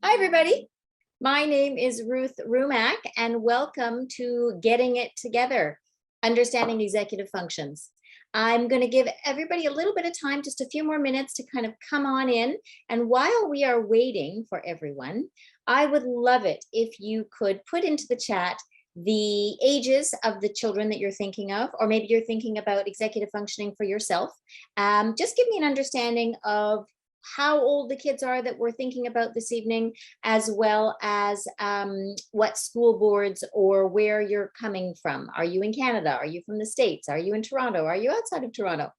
Hi, everybody. My name is Ruth Rumack, and welcome to Getting It Together, Understanding Executive Functions. I'm going to give everybody a little bit of time, just a few more minutes to kind of come on in. And while we are waiting for everyone, I would love it if you could put into the chat the ages of the children that you're thinking of, or maybe you're thinking about executive functioning for yourself. Just give me an understanding of how old the kids are that we're thinking about this evening, as well as what school boards or where you're coming from. Are you in Canada? Are you from the States? Are you in Toronto? Are you outside of Toronto?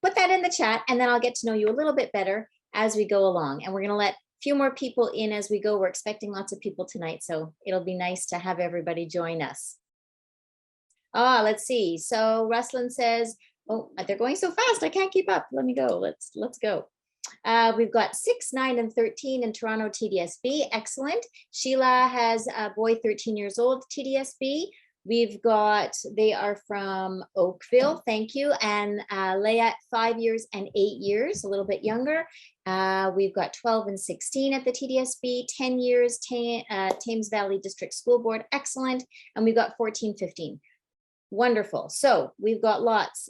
Put that in the chat, and then I'll get to know you a little bit better as we go along. And we're going to let a few more people in as we go. We're expecting lots of people tonight, so it'll be nice to have everybody join us. Let's see. So Ruslan says, oh, they're going so fast, I can't keep up. Let me go. Let's go. We've got 6, 9, and 13 in Toronto TDSB. Excellent. Sheila has a boy 13 years old, TDSB. We've got, they are from Oakville, thank you. And Leah, 5 years and 8 years, a little bit younger. We've got 12 and 16 at the TDSB, 10 years, Thames Valley District School Board, excellent. And we've got 14, 15. Wonderful. So we've got lots.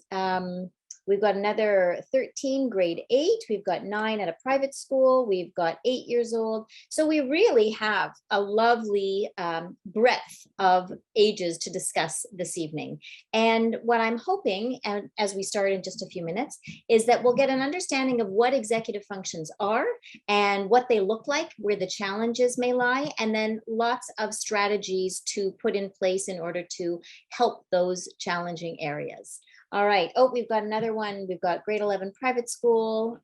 We've got another 13, grade 8. We've got 9 at a private school. We've got 8 years old. So we really have a lovely breadth of ages to discuss this evening. And what I'm hoping, and as we start in just a few minutes, is that we'll get an understanding of what executive functions are and what they look like, where the challenges may lie, and then lots of strategies to put in place in order to help those challenging areas. All right. Oh, we've got another one. We've got grade 11 private school,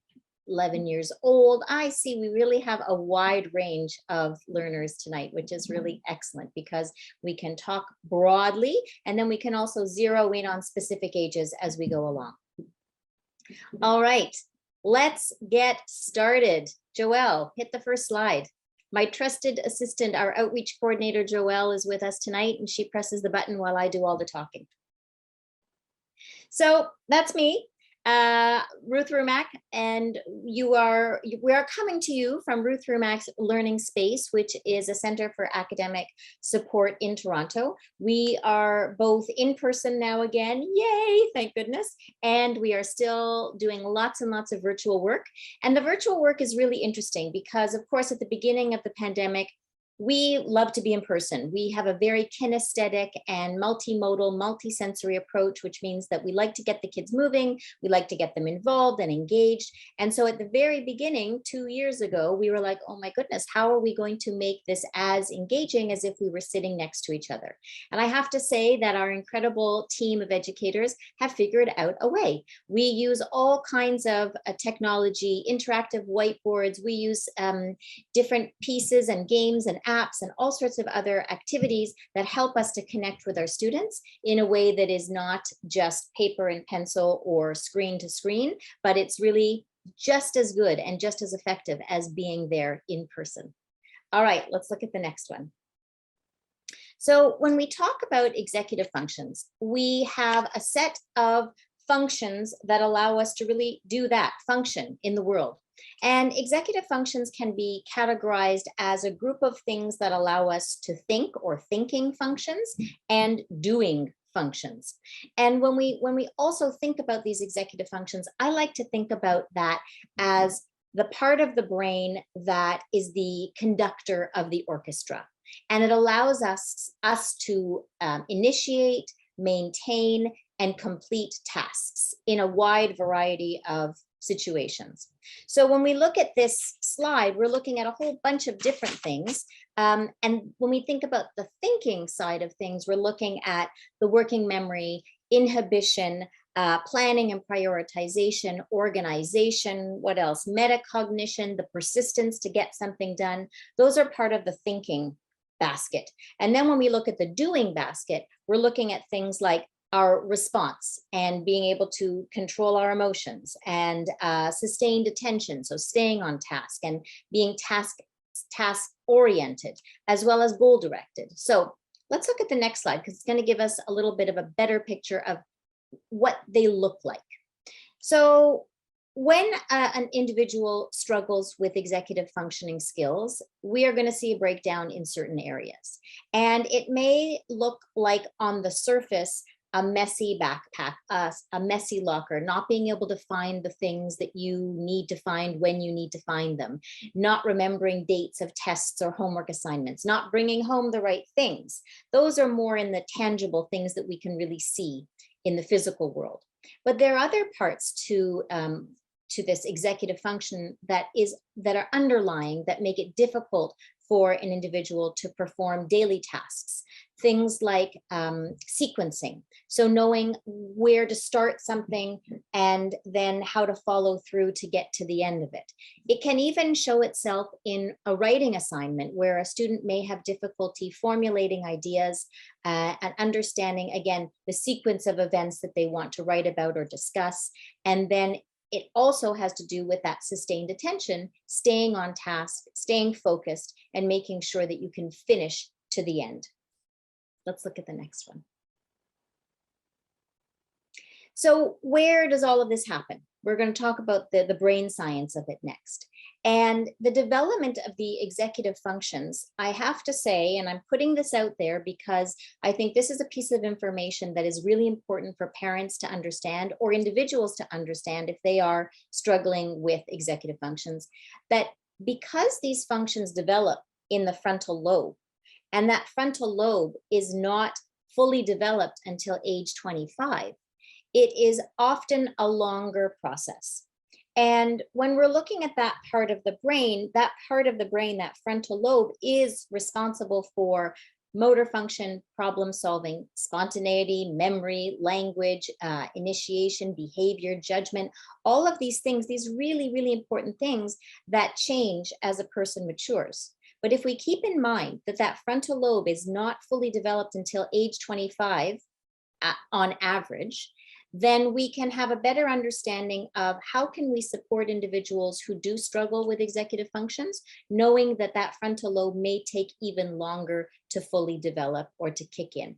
11 years old. I see we really have a wide range of learners tonight, which is really excellent because we can talk broadly and then we can also zero in on specific ages as we go along. All right, let's get started. Joelle, hit the first slide. My trusted assistant, our outreach coordinator, Joelle, is with us tonight, and she presses the button while I do all the talking. So that's me, Ruth Rumack, and we are coming to you from Ruth Rumack's Learning Space, which is a center for academic support in Toronto. We are both in person now again, yay, thank goodness, and we are still doing lots and lots of virtual work. And the virtual work is really interesting because, of course, at the beginning of the pandemic, we love to be in person. We have a very kinesthetic and multimodal, multisensory approach, which means that we like to get the kids moving. We like to get them involved and engaged. And so at the very beginning, 2 years ago, we were like, oh my goodness, how are we going to make this as engaging as if we were sitting next to each other? And I have to say that our incredible team of educators have figured out a way. We use all kinds of technology, interactive whiteboards. We use different pieces and games and apps and all sorts of other activities that help us to connect with our students in a way that is not just paper and pencil or screen to screen, but it's really just as good and just as effective as being there in person. All right, let's look at the next one. So when we talk about executive functions, we have a set of functions that allow us to really do that function in the world. And executive functions can be categorized as a group of things that allow us to think, or thinking functions, and doing functions. And when we also think about these executive functions, I like to think about that as the part of the brain that is the conductor of the orchestra. And it allows us to initiate, maintain, and complete tasks in a wide variety of situations. So when we look at this slide, we're looking at a whole bunch of different things. And when we think about the thinking side of things, we're looking at the working memory, inhibition, planning and prioritization, organization, what else? Metacognition, the persistence to get something done. Those are part of the thinking basket. And then when we look at the doing basket, we're looking at things like our response and being able to control our emotions and sustained attention. So staying on task and being task oriented, as well as goal directed. So let's look at the next slide, because it's going to give us a little bit of a better picture of what they look like. So when an individual struggles with executive functioning skills, we are going to see a breakdown in certain areas. And it may look like on the surface, a messy backpack, a messy locker, not being able to find the things that you need to find when you need to find them, not remembering dates of tests or homework assignments, not bringing home the right things. Those are more in the tangible things that we can really see in the physical world. But there are other parts to this executive function that are underlying, that make it difficult for an individual to perform daily tasks. Things like sequencing. So knowing where to start something and then how to follow through to get to the end of it. It can even show itself in a writing assignment where a student may have difficulty formulating ideas and understanding, again, the sequence of events that they want to write about or discuss. And then it also has to do with that sustained attention, staying on task, staying focused, and making sure that you can finish to the end. Let's look at the next one. So where does all of this happen? We're going to talk about the brain science of it next. And the development of the executive functions, I have to say, and I'm putting this out there because I think this is a piece of information that is really important for parents to understand, or individuals to understand if they are struggling with executive functions, that because these functions develop in the frontal lobe, and that frontal lobe is not fully developed until age 25, it is often a longer process. And when we're looking at that part of the brain, that frontal lobe, is responsible for motor function, problem solving, spontaneity, memory, language, initiation, behavior, judgment, all of these things, these really, really important things that change as a person matures. But if we keep in mind that that frontal lobe is not fully developed until age 25 on average, then we can have a better understanding of how can we support individuals who do struggle with executive functions, knowing that that frontal lobe may take even longer to fully develop or to kick in.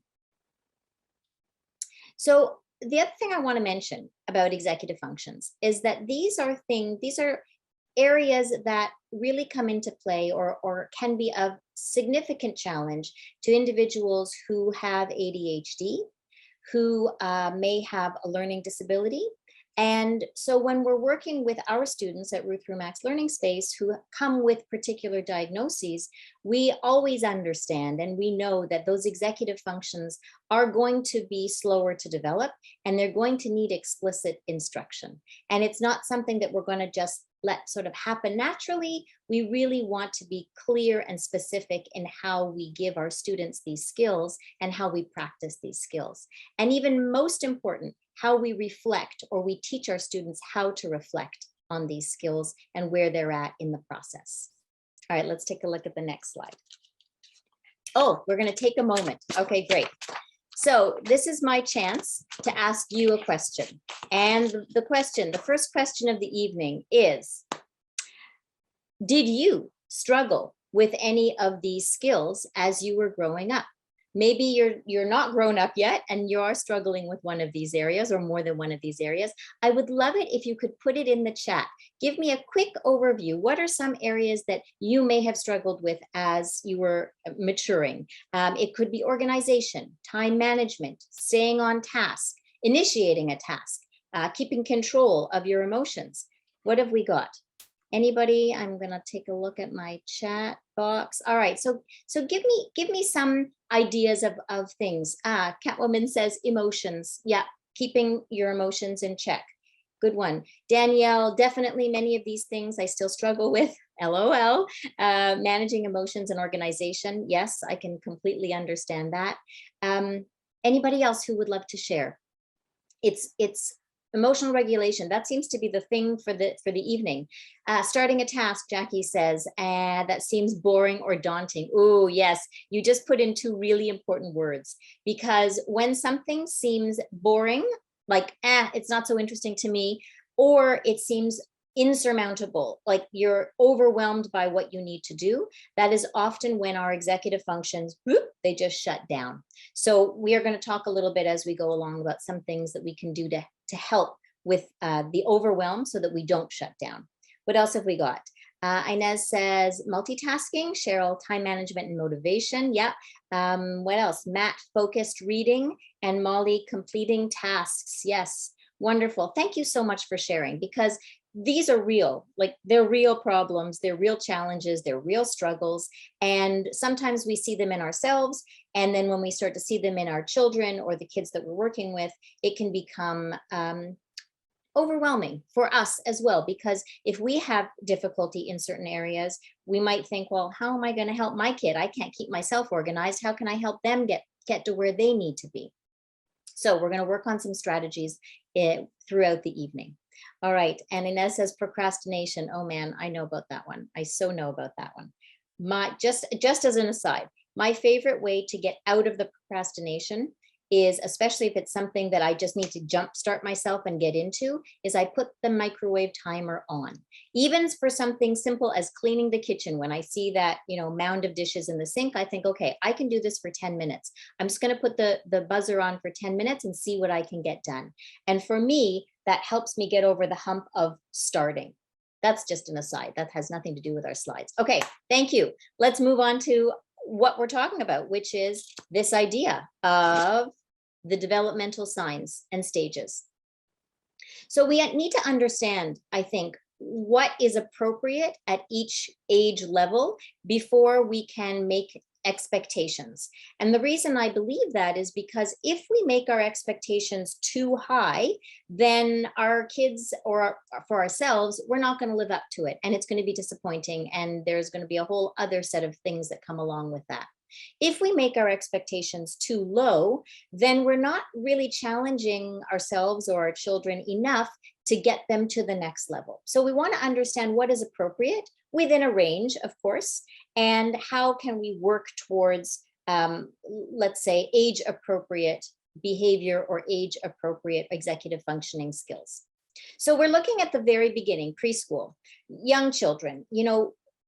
So the other thing I want to mention about executive functions is that these are areas that really come into play or can be of significant challenge to individuals who have ADHD, who may have a learning disability. And so when we're working with our students at Ruth Rumack's Learning Space who come with particular diagnoses, we always understand and we know that those executive functions are going to be slower to develop, and they're going to need explicit instruction. And it's not something that we're going to just let sort of happen naturally. We really want to be clear and specific in how we give our students these skills and how we practice these skills. And even most important, how we reflect, or we teach our students how to reflect on these skills and where they're at in the process. All right, let's take a look at the next slide. Oh, we're going to take a moment. Okay, great. So this is my chance to ask you a question. And the first question of the evening is, did you struggle with any of these skills as you were growing up? Maybe you're not grown up yet and you are struggling with one of these areas or more than one of these areas. I would love it if you could put it in the chat. Give me a quick overview. What are some areas that you may have struggled with as you were maturing? It could be organization, time management, staying on task, initiating a task, keeping control of your emotions. What have we got? Anybody? I'm going to take a look at my chat box. All right, so give me some ideas of things. Catwoman says emotions. Yeah, keeping your emotions in check. Good one. Danielle, definitely many of these things I still struggle with. LOL. Managing emotions and organization. Yes, I can completely understand that. Anybody else who would love to share? It's emotional regulation. That seems to be the thing for the evening. Starting a task, Jackie says, that seems boring or daunting. Oh, yes, you just put in two really important words, because when something seems boring, like, it's not so interesting to me, or it seems insurmountable, like you're overwhelmed by what you need to do, that is often when our executive functions, whoop, they just shut down. So we are going to talk a little bit as we go along about some things that we can do to help with the overwhelm so that we don't shut down. What else have we got? Inez says multitasking. Cheryl, time management and motivation. Yeah. What else? Matt, focused reading. And Molly, completing tasks. Yes. Wonderful. Thank you so much for sharing, because these are real, like they're real problems, they're real challenges, they're real struggles. And sometimes we see them in ourselves. And then when we start to see them in our children or the kids that we're working with, it can become overwhelming for us as well, because if we have difficulty in certain areas, we might think, well, how am I going to help my kid? I can't keep myself organized. How can I help them get to where they need to be? So we're going to work on some strategies throughout the evening. All right. And Inez says procrastination. Oh man, I know about that one. I so know about that one. Just as an aside, my favorite way to get out of the procrastination is, especially if it's something that I just need to jumpstart myself and get into, is I put the microwave timer on. Even for something simple as cleaning the kitchen, when I see that, mound of dishes in the sink, I think, okay, I can do this for 10 minutes. I'm just going to put the buzzer on for 10 minutes and see what I can get done. And for me, that helps me get over the hump of starting. That's just an aside. That has nothing to do with our slides. Okay, thank you. Let's move on to what we're talking about, which is this idea of the developmental signs and stages. So we need to understand, I think, what is appropriate at each age level before we can make expectations. And the reason I believe that is because if we make our expectations too high, then our kids, or for ourselves, we're not going to live up to it. And it's going to be disappointing. And there's going to be a whole other set of things that come along with that. If we make our expectations too low, then we're not really challenging ourselves or our children enough to get them to the next level. So we want to understand what is appropriate within a range, of course, and how can we work towards, let's say, age-appropriate behavior or age-appropriate executive functioning skills. So we're looking at the very beginning, preschool, young children.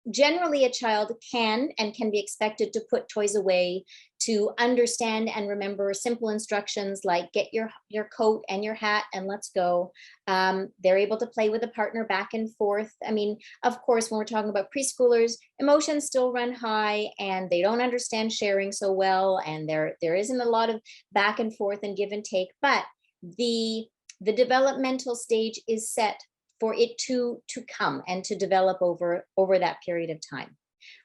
Generally a child can be expected to put toys away, to understand and remember simple instructions like get your coat and your hat and let's go. They're able to play with a partner back and forth. I mean, of course, when we're talking about preschoolers, emotions still run high and they don't understand sharing so well. And there isn't a lot of back and forth and give and take, but the developmental stage is set for it to come and to develop over that period of time.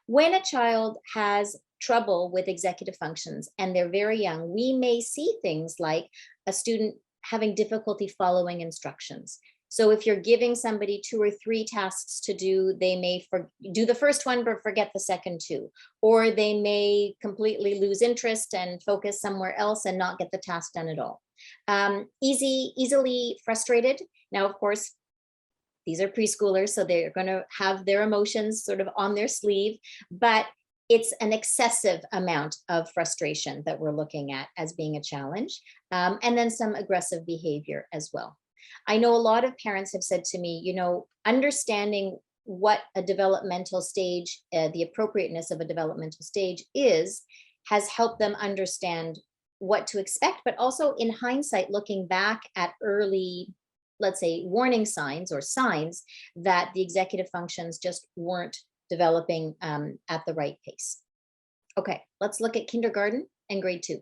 When a child has trouble with executive functions and they're very young, we may see things like a student having difficulty following instructions. So if you're giving somebody 2 or 3 tasks to do, they may do the first one but forget the second 2, or they may completely lose interest and focus somewhere else and not get the task done at all. Easily frustrated. Now, of course, these are preschoolers, so they're going to have their emotions sort of on their sleeve, but it's an excessive amount of frustration that we're looking at as being a challenge, and then some aggressive behavior as well. I know a lot of parents have said to me, understanding what a developmental stage, the appropriateness of a developmental stage has helped them understand what to expect, but also in hindsight, looking back at early, let's say, warning signs or signs that the executive functions just weren't developing at the right pace. Okay, let's look at kindergarten and grade 2.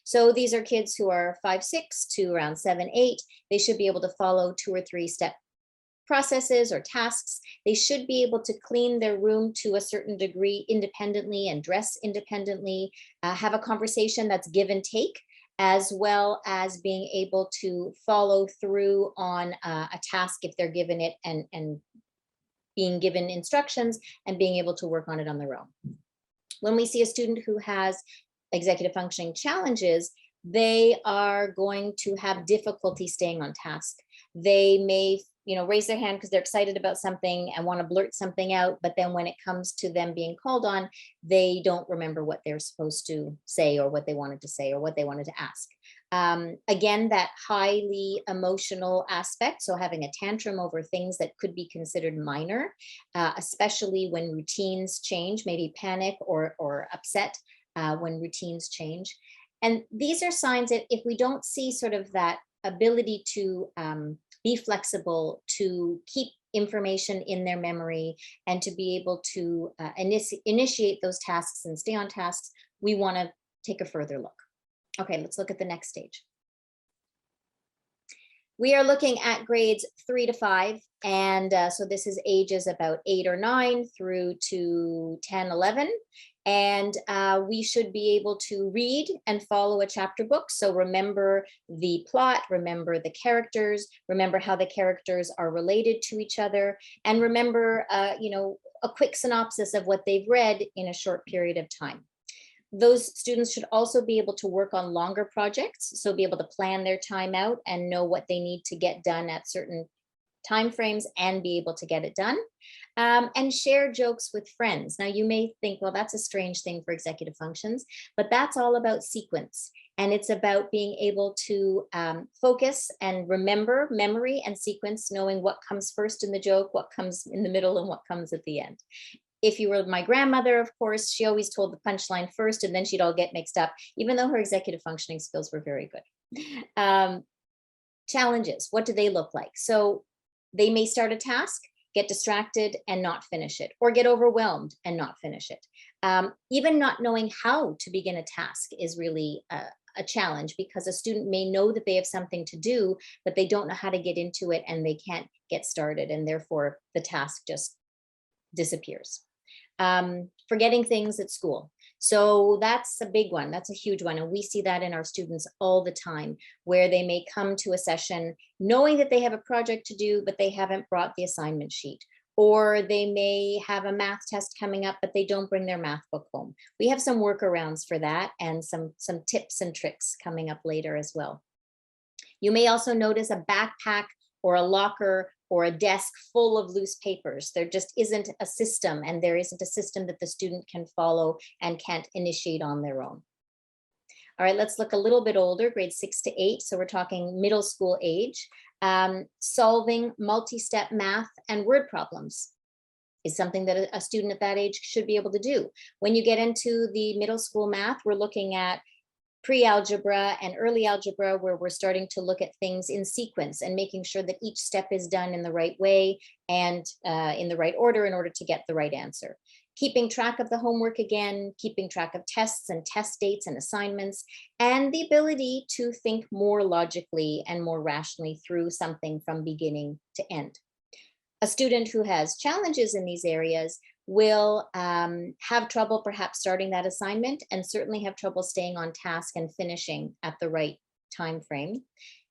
So these are kids who are 5, 6 to around 7, 8. They should be able to follow 2 or 3 step processes or tasks. They should be able to clean their room to a certain degree independently and dress independently, have a conversation that's give and take, as well as being able to follow through on a task if they're given it, and being given instructions and being able to work on it on their own. When we see a student who has executive functioning challenges, they are going to have difficulty staying on task. They may raise their hand because they're excited about something and want to blurt something out, but then when it comes to them being called on, they don't remember what they're supposed to say or what they wanted to say or what they wanted to ask. Again, that highly emotional aspect, so having a tantrum over things that could be considered minor, especially when routines change, maybe panic or upset when routines change. And these are signs that if we don't see sort of that ability to be flexible, to keep information in their memory, and to be able to initiate those tasks and stay on tasks, we want to take a further look. Okay, let's look at the next stage. We are looking at grades 3 to 5. And so this is ages about 8 or 9 through to 10, 11. And we should be able to read and follow a chapter book. So remember the plot, remember the characters, remember how the characters are related to each other, and remember, a quick synopsis of what they've read in a short period of time. Those students should also be able to work on longer projects, so be able to plan their time out and know what they need to get done at certain timeframes and be able to get it done. And share jokes with friends. Now you may think, well, that's a strange thing for executive functions, but that's all about sequence. And it's about being able to focus and remember memory and sequence, knowing what comes first in the joke, what comes in the middle, and what comes at the end. If you were my grandmother, of course, she always told the punchline first, and then she'd all get mixed up, even though her executive functioning skills were very good. Challenges, what do they look like? So they may start a task, get distracted and not finish it, or get overwhelmed and not finish it. Even not knowing how to begin a task is really a challenge, because a student may know that they have something to do, but they don't know how to get into it and they can't get started, and therefore the task just disappears. Forgetting things at school. So that's a big one. That's a huge one. And we see that in our students all the time, where they may come to a session knowing that they have a project to do, but they haven't brought the assignment sheet. Or they may have a math test coming up, but they don't bring their math book home. We have some workarounds for that, and some tips and tricks coming up later as well. You may also notice a backpack or a locker or a desk full of loose papers. There just isn't a system, and there isn't a system that the student can follow and can't initiate on their own. All right, let's look a little bit older, grades 6 to 8. So we're talking middle school age. Solving multi-step math and word problems is something that a student at that age should be able to do. When you get into the middle school math, we're looking at pre-algebra and early algebra, where we're starting to look at things in sequence and making sure that each step is done in the right way and in the right order in order to get the right answer. Keeping track of the homework again, keeping track of tests and test dates and assignments, and the ability to think more logically and more rationally through something from beginning to end. A student who has challenges in these areas will have trouble perhaps starting that assignment, and certainly have trouble staying on task and finishing at the right time frame.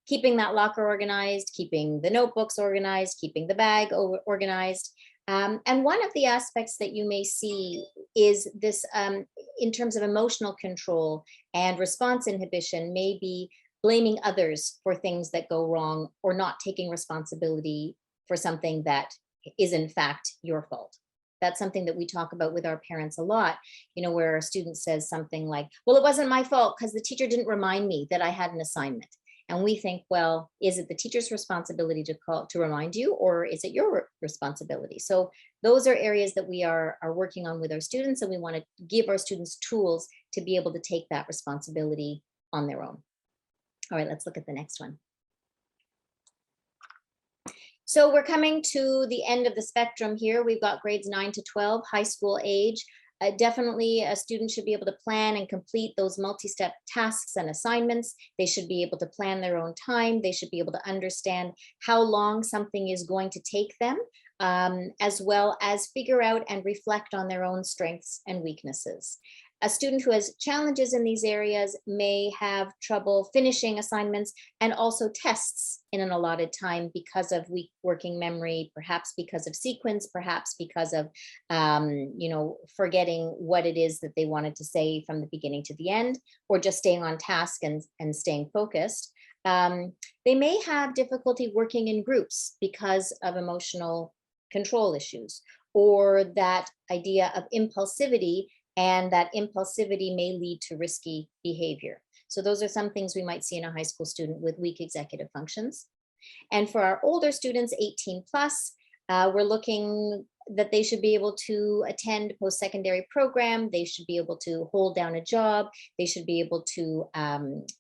Keeping that locker organized, keeping the notebooks organized, keeping the bag organized. And one of the aspects that you may see is this, in terms of emotional control and response inhibition, may be blaming others for things that go wrong, or not taking responsibility for something that is in fact your fault. That's something that we talk about with our parents a lot, where a student says something like, well, it wasn't my fault because the teacher didn't remind me that I had an assignment. And we think, well, is it the teacher's responsibility to remind you, or is it your responsibility? So those are areas that we are working on with our students, and we want to give our students tools to be able to take that responsibility on their own. All right, let's look at the next one. So we're coming to the end of the spectrum here. We've got grades 9 to 12, high school age. Definitely a student should be able to plan and complete those multi-step tasks and assignments. They should be able to plan their own time. They should be able to understand how long something is going to take them, as well as figure out and reflect on their own strengths and weaknesses. A student who has challenges in these areas may have trouble finishing assignments and also tests in an allotted time because of weak working memory, perhaps because of sequence, perhaps because of, forgetting what it is that they wanted to say from the beginning to the end, or just staying on task and staying focused. They may have difficulty working in groups because of emotional control issues, or that idea of impulsivity, and that impulsivity may lead to risky behavior. So those are some things we might see in a high school student with weak executive functions. And for our older students, 18 plus, we're looking that they should be able to attend post-secondary program. They should be able to hold down a job. They should be able to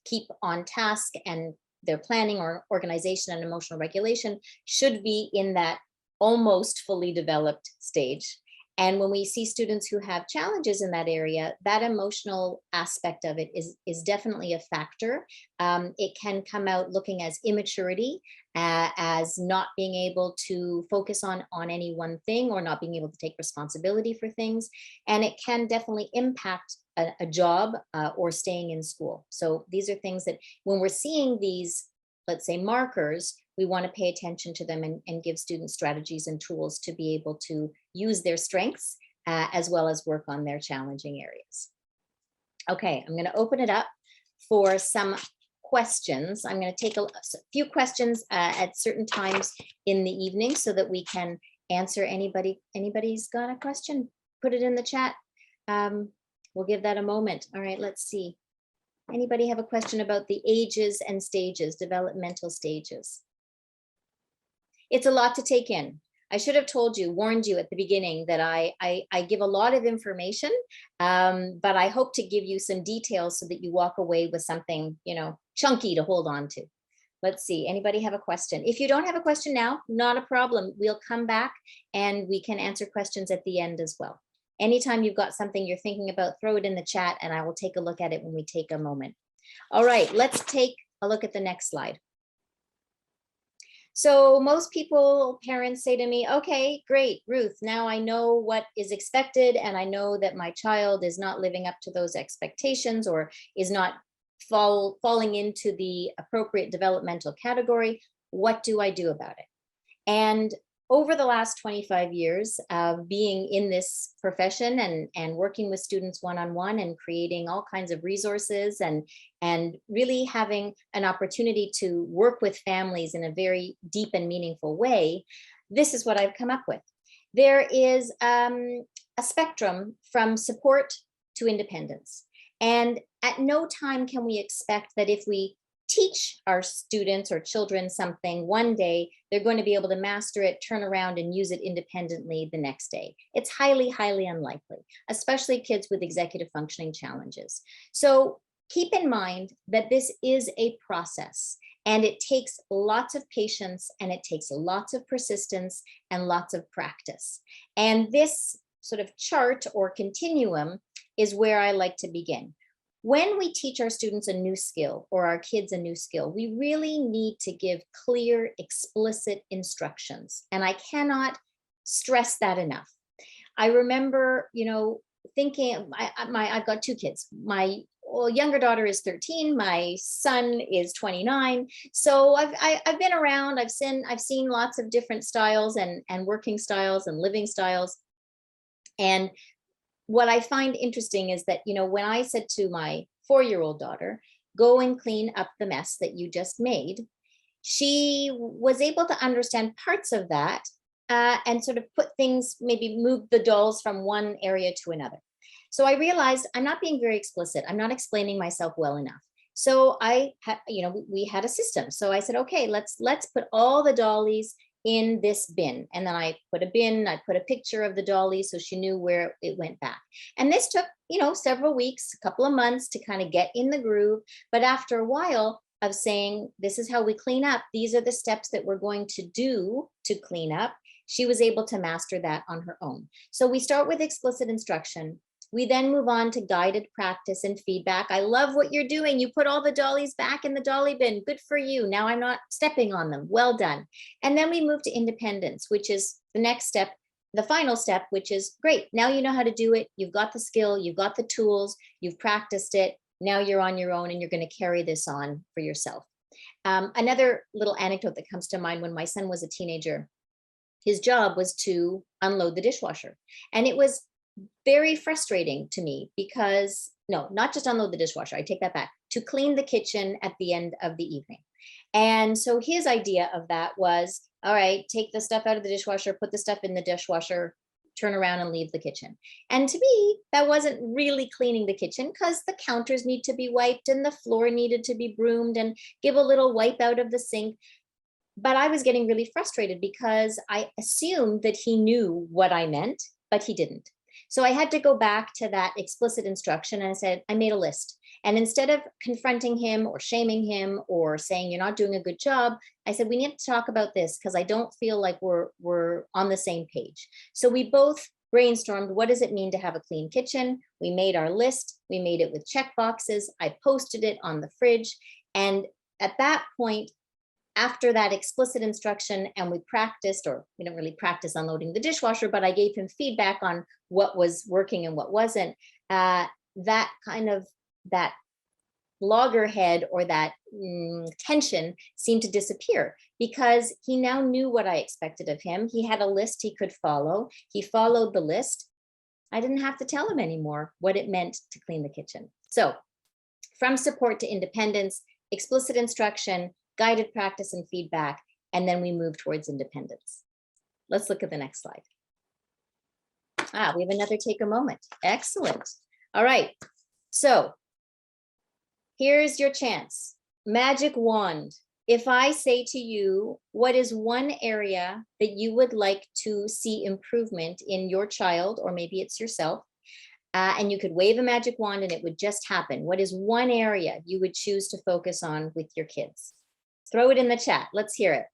keep on task and their planning or organization and emotional regulation should be in that almost fully developed stage. And when we see students who have challenges in that area, that emotional aspect of it is definitely a factor. It can come out looking as immaturity, as not being able to focus on any one thing, or not being able to take responsibility for things. And it can definitely impact a job or staying in school. So these are things that when we're seeing these, let's say, markers, we want to pay attention to them and give students strategies and tools to be able to use their strengths as well as work on their challenging areas. Okay, I'm going to open it up for some questions. I'm going to take a few questions at certain times in the evening so that we can answer anybody's got a question, put it in the chat. We'll give that a moment. All right, let's see. Anybody have a question about the ages and stages, developmental stages? It's a lot to take in. I should have warned you at the beginning that I give a lot of information, but I hope to give you some details so that you walk away with something, chunky to hold on to. Let's see, anybody have a question? If you don't have a question now, not a problem. We'll come back and we can answer questions at the end as well. Anytime you've got something you're thinking about, throw it in the chat and I will take a look at it when we take a moment. All right, let's take a look at the next slide. So most parents say to me, okay, great, Ruth, now I know what is expected and I know that my child is not living up to those expectations or is not falling into the appropriate developmental category. What do I do about it? And over the last 25 years of being in this profession and working with students one-on-one and creating all kinds of resources and really having an opportunity to work with families in a very deep and meaningful way, this is what I've come up with. There is a spectrum from support to independence. And at no time can we expect that if we teach our students or children something one day, they're going to be able to master it, turn around and use it independently the next day. It's highly, highly unlikely, especially kids with executive functioning challenges. So keep in mind that this is a process and it takes lots of patience and it takes lots of persistence and lots of practice. And this sort of chart or continuum is where I like to begin. When we teach our students a new skill or our kids a new skill, we really need to give clear, explicit instructions. And I cannot stress that enough. I remember, thinking, I've got two kids. My younger daughter is 13. My son is 29. So I've been around. I've seen lots of different styles and working styles and living styles. And what I find interesting is that, when I said to my 4-year-old daughter, go and clean up the mess that you just made, she was able to understand parts of that and sort of put things, maybe move the dolls from one area to another. So I realized I'm not being very explicit. I'm not explaining myself well enough. So we had a system. So I said, okay, let's put all the dollies in this bin. And then I put a picture of the dolly so she knew where it went back. And this took, several weeks, a couple of months to kind of get in the groove. But after a while of saying, this is how we clean up, these are the steps that we're going to do to clean up, she was able to master that on her own. So we start with explicit instruction. We then move on to guided practice and feedback. I love what you're doing. You put all the dollies back in the dolly bin. Good for you. Now I'm not stepping on them. Well done. And then we move to independence, which is the next step, the final step, which is great. Now you know how to do it. You've got the skill, you've got the tools, you've practiced it. Now you're on your own and you're going to carry this on for yourself. Another little anecdote that comes to mind: when my son was a teenager, his job was to unload the dishwasher. And it was very frustrating to me because, no, not just unload the dishwasher, I take that back, to clean the kitchen at the end of the evening. And so his idea of that was, all right, take the stuff out of the dishwasher, put the stuff in the dishwasher, turn around and leave the kitchen. And to me, that wasn't really cleaning the kitchen, because the counters need to be wiped and the floor needed to be broomed and give a little wipe out of the sink. But I was getting really frustrated because I assumed that he knew what I meant, but he didn't. So I had to go back to that explicit instruction and I said, I made a list. And instead of confronting him or shaming him or saying you're not doing a good job, I said, we need to talk about this because I don't feel like we're on the same page. So we both brainstormed, what does it mean to have a clean kitchen? We made our list. We made it with check boxes. I posted it on the fridge. And at that point, after that explicit instruction, and we practiced, or we didn't really practice unloading the dishwasher, but I gave him feedback on what was working and what wasn't. That loggerhead or that tension seemed to disappear because he now knew what I expected of him. He had a list he could follow. He followed the list. I didn't have to tell him anymore what it meant to clean the kitchen. So from support to independence, explicit instruction, guided practice and feedback, and then we move towards independence. Let's look at the next slide. We have another take a moment. Excellent. All right. So here's your chance. Magic wand. If I say to you, what is one area that you would like to see improvement in your child, or maybe it's yourself, and you could wave a magic wand and it would just happen. What is one area you would choose to focus on with your kids? Throw it in the chat. Let's hear it.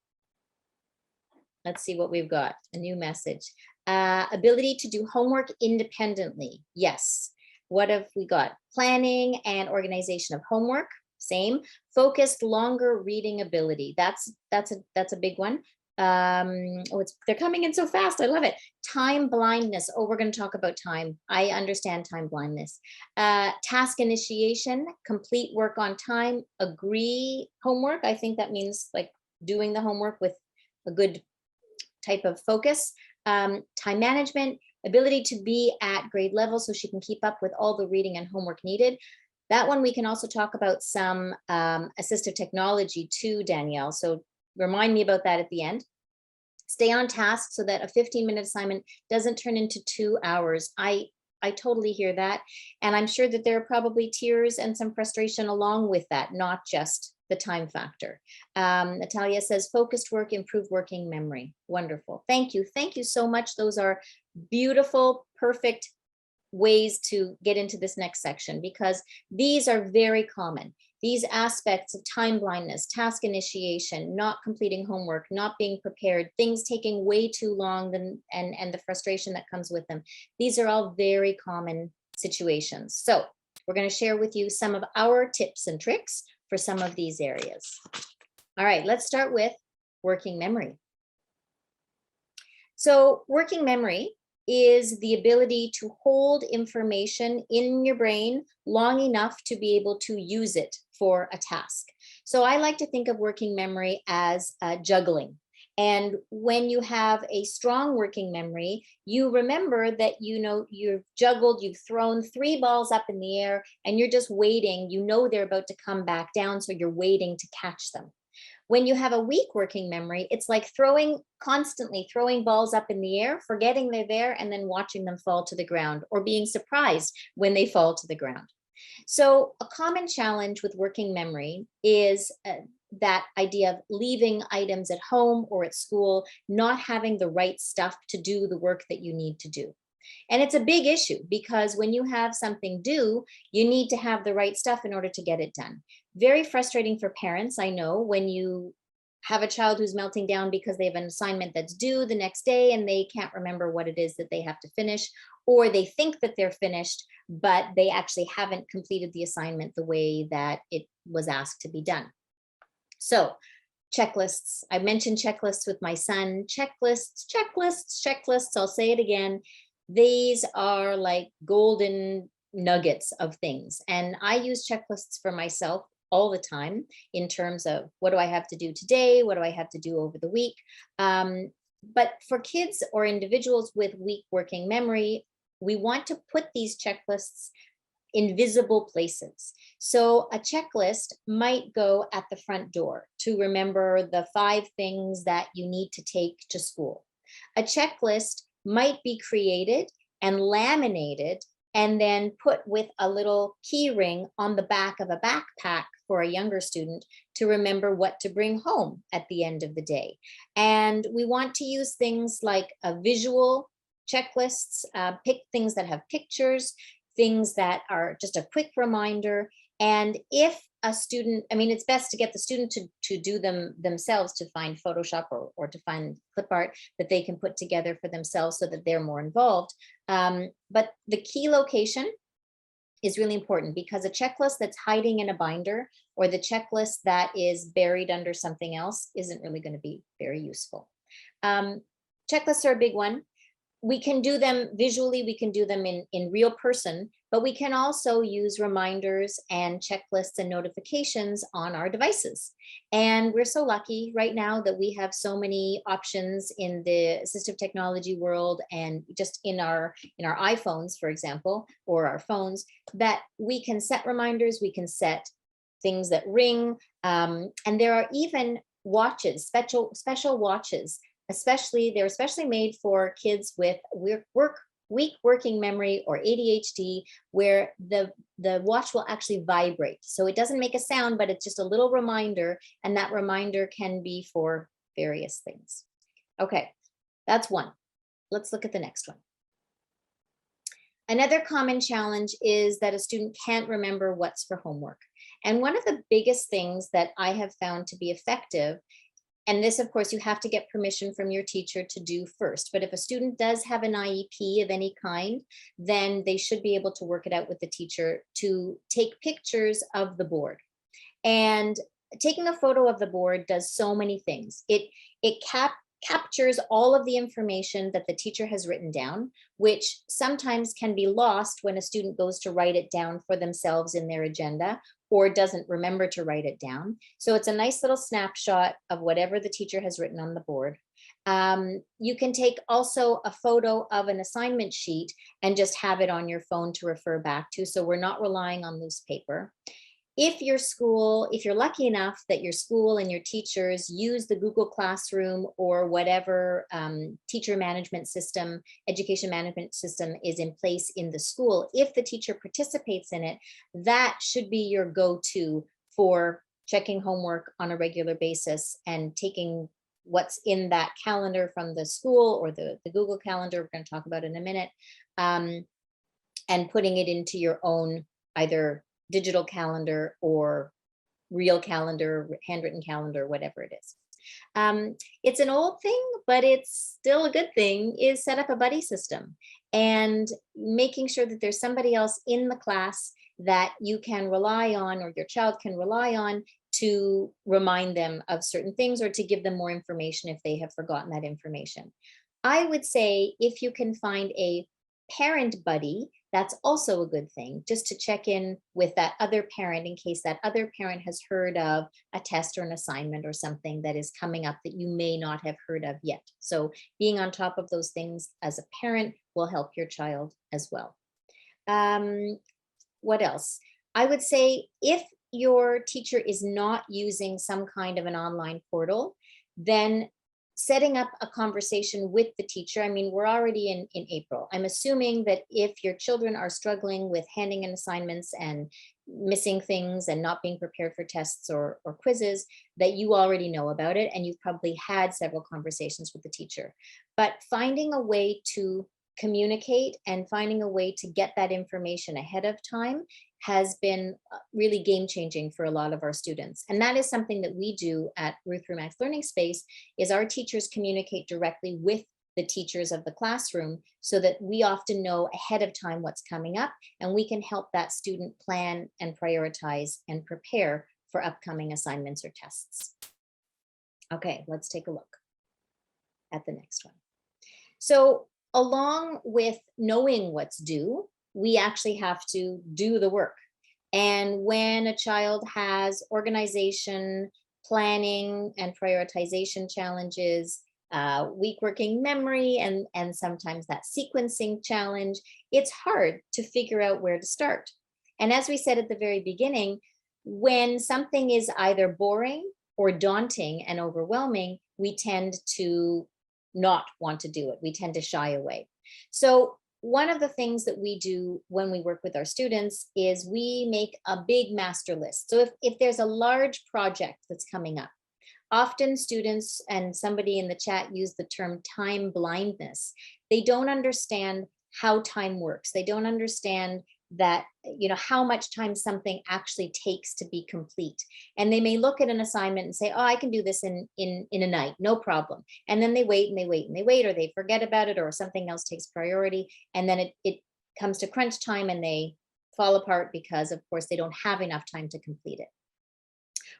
Let's see what we've got. A new message. Ability to do homework independently. Yes. What have we got? Planning and organization of homework. Same. Focused longer reading ability. That's a big one. They're coming in so fast. I love it. Time blindness. Oh, we're going to talk about time. I understand time blindness. Task initiation, complete work on time, agree homework. I think that means like doing the homework with a good type of focus. Time management, ability to be at grade level so she can keep up with all the reading and homework needed. That one we can also talk about some assistive technology too, Danielle. So remind me about that at the end. Stay on task so that a 15-minute assignment doesn't turn into 2 hours. I totally hear that. And I'm sure that there are probably tears and some frustration along with that, not just the time factor. Natalia says, focused work, improved working memory. Wonderful. Thank you. Thank you so much. Those are beautiful, perfect ways to get into this next section because these are very common. These aspects of time blindness, task initiation, not completing homework, not being prepared, things taking way too long and the frustration that comes with them. These are all very common situations. So we're going to share with you some of our tips and tricks for some of these areas. All right, let's start with working memory. So working memory is the ability to hold information in your brain long enough to be able to use it for a task. So I like to think of working memory as juggling. And when you have a strong working memory, you remember that, you've juggled, you've thrown 3 balls up in the air and you're just waiting. You know they're about to come back down, so you're waiting to catch them. When you have a weak working memory, it's like constantly throwing balls up in the air, forgetting they're there, and then watching them fall to the ground or being surprised when they fall to the ground. So a common challenge with working memory is that idea of leaving items at home or at school, not having the right stuff to do the work that you need to do. And it's a big issue because when you have something due, you need to have the right stuff in order to get it done. Very frustrating for parents, I know, when you have a child who's melting down because they have an assignment that's due the next day and they can't remember what it is that they have to finish, or they think that they're finished, but they actually haven't completed the assignment the way that it was asked to be done. So checklists. I mentioned checklists with my son. Checklists. I'll say it again. These are like golden nuggets of things. And I use checklists for myself all the time in terms of what do I have to do today? What do I have to do over the week? But for kids or individuals with weak working memory, we want to put these checklists in visible places. So a checklist might go at the front door to remember the 5 things that you need to take to school. A checklist might be created and laminated and then put with a little key ring on the back of a backpack for a younger student to remember what to bring home at the end of the day. And we want to use things like visual checklists, pick things that have pictures, things that are just a quick reminder. And if a student, I mean, it's best to get the student to do them themselves, to find Photoshop or to find clip art that they can put together for themselves so that they're more involved. But the key location is really important, because a checklist that's hiding in a binder or the checklist that is buried under something else isn't really going to be very useful. Checklists are a big one. We can do them visually, we can do them in real person, but we can also use reminders and checklists and notifications on our devices. And we're so lucky right now that we have so many options in the assistive technology world, and just in our iPhones, for example, or our phones, that we can set reminders, we can set things that ring, and there are even watches, special watches. They're especially made for kids with weak working memory or ADHD, where the watch will actually vibrate. So it doesn't make a sound, but it's just a little reminder, and that reminder can be for various things. Okay, that's one. Let's look at the next one. Another common challenge is that a student can't remember what's for homework. And one of the biggest things that I have found to be effective, and this, of course, you have to get permission from your teacher to do first. But if a student does have an IEP of any kind, then they should be able to work it out with the teacher to take pictures of the board. And taking a photo of the board does so many things. It captures all of the information that the teacher has written down, which sometimes can be lost when a student goes to write it down for themselves in their agenda, or doesn't remember to write it down. So it's a nice little snapshot of whatever the teacher has written on the board. You can take also a photo of an assignment sheet and just have it on your phone to refer back to. So we're not relying on loose paper. If you're lucky enough that your school and your teachers use the Google Classroom or whatever teacher management system, education management system is in place in the school, if the teacher participates in it, that should be your go-to for checking homework on a regular basis and taking what's in that calendar from the school or the Google Calendar, we're going to talk about in a minute, and putting it into your own either digital calendar or real calendar, handwritten calendar, whatever it is. It's an old thing, but it's still a good thing, is set up a buddy system and making sure that there's somebody else in the class that you can rely on, or your child can rely on, to remind them of certain things or to give them more information if they have forgotten that information. I would say if you can find a parent buddy, that's also a good thing, just to check in with that other parent in case that other parent has heard of a test or an assignment or something that is coming up that you may not have heard of yet. So being on top of those things as a parent will help your child as well. What else? I would say if your teacher is not using some kind of an online portal, then setting up a conversation with the teacher. I mean, we're already in April. I'm assuming that if your children are struggling with handing in assignments and missing things and not being prepared for tests or quizzes, that you already know about it and you've probably had several conversations with the teacher. But finding a way to communicate and finding a way to get that information ahead of time has been really game changing for a lot of our students. And that is something that we do at Ruth Rumack's Learning Space, is our teachers communicate directly with the teachers of the classroom so that we often know ahead of time what's coming up, and we can help that student plan and prioritize and prepare for upcoming assignments or tests. Okay, let's take a look at the next one. So along with knowing what's due, we actually have to do the work. And when a child has organization, planning, and prioritization challenges, weak working memory, and sometimes that sequencing challenge, it's hard to figure out where to start. And as we said at the very beginning, when something is either boring or daunting and overwhelming, we tend to not want to do it. We tend to shy away. So one of the things that we do when we work with our students is we make a big master list. So if there's a large project that's coming up, often students, and somebody in the chat used the term time blindness, they don't understand how time works. They don't understand that, how much time something actually takes to be complete. And they may look at an assignment and say, oh, I can do this in a night, no problem. And then they wait and they wait and they wait, or they forget about it, or something else takes priority. And then it comes to crunch time and they fall apart because, of course, they don't have enough time to complete it.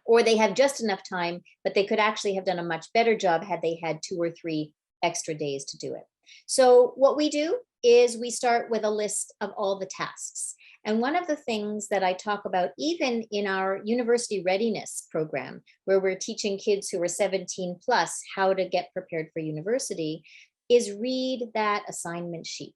Or they have just enough time, but they could actually have done a much better job had they had 2 or 3 extra days to do it. So what we do is we start with a list of all the tasks. And one of the things that I talk about, even in our university readiness program, where we're teaching kids who are 17 plus how to get prepared for university, is read that assignment sheet.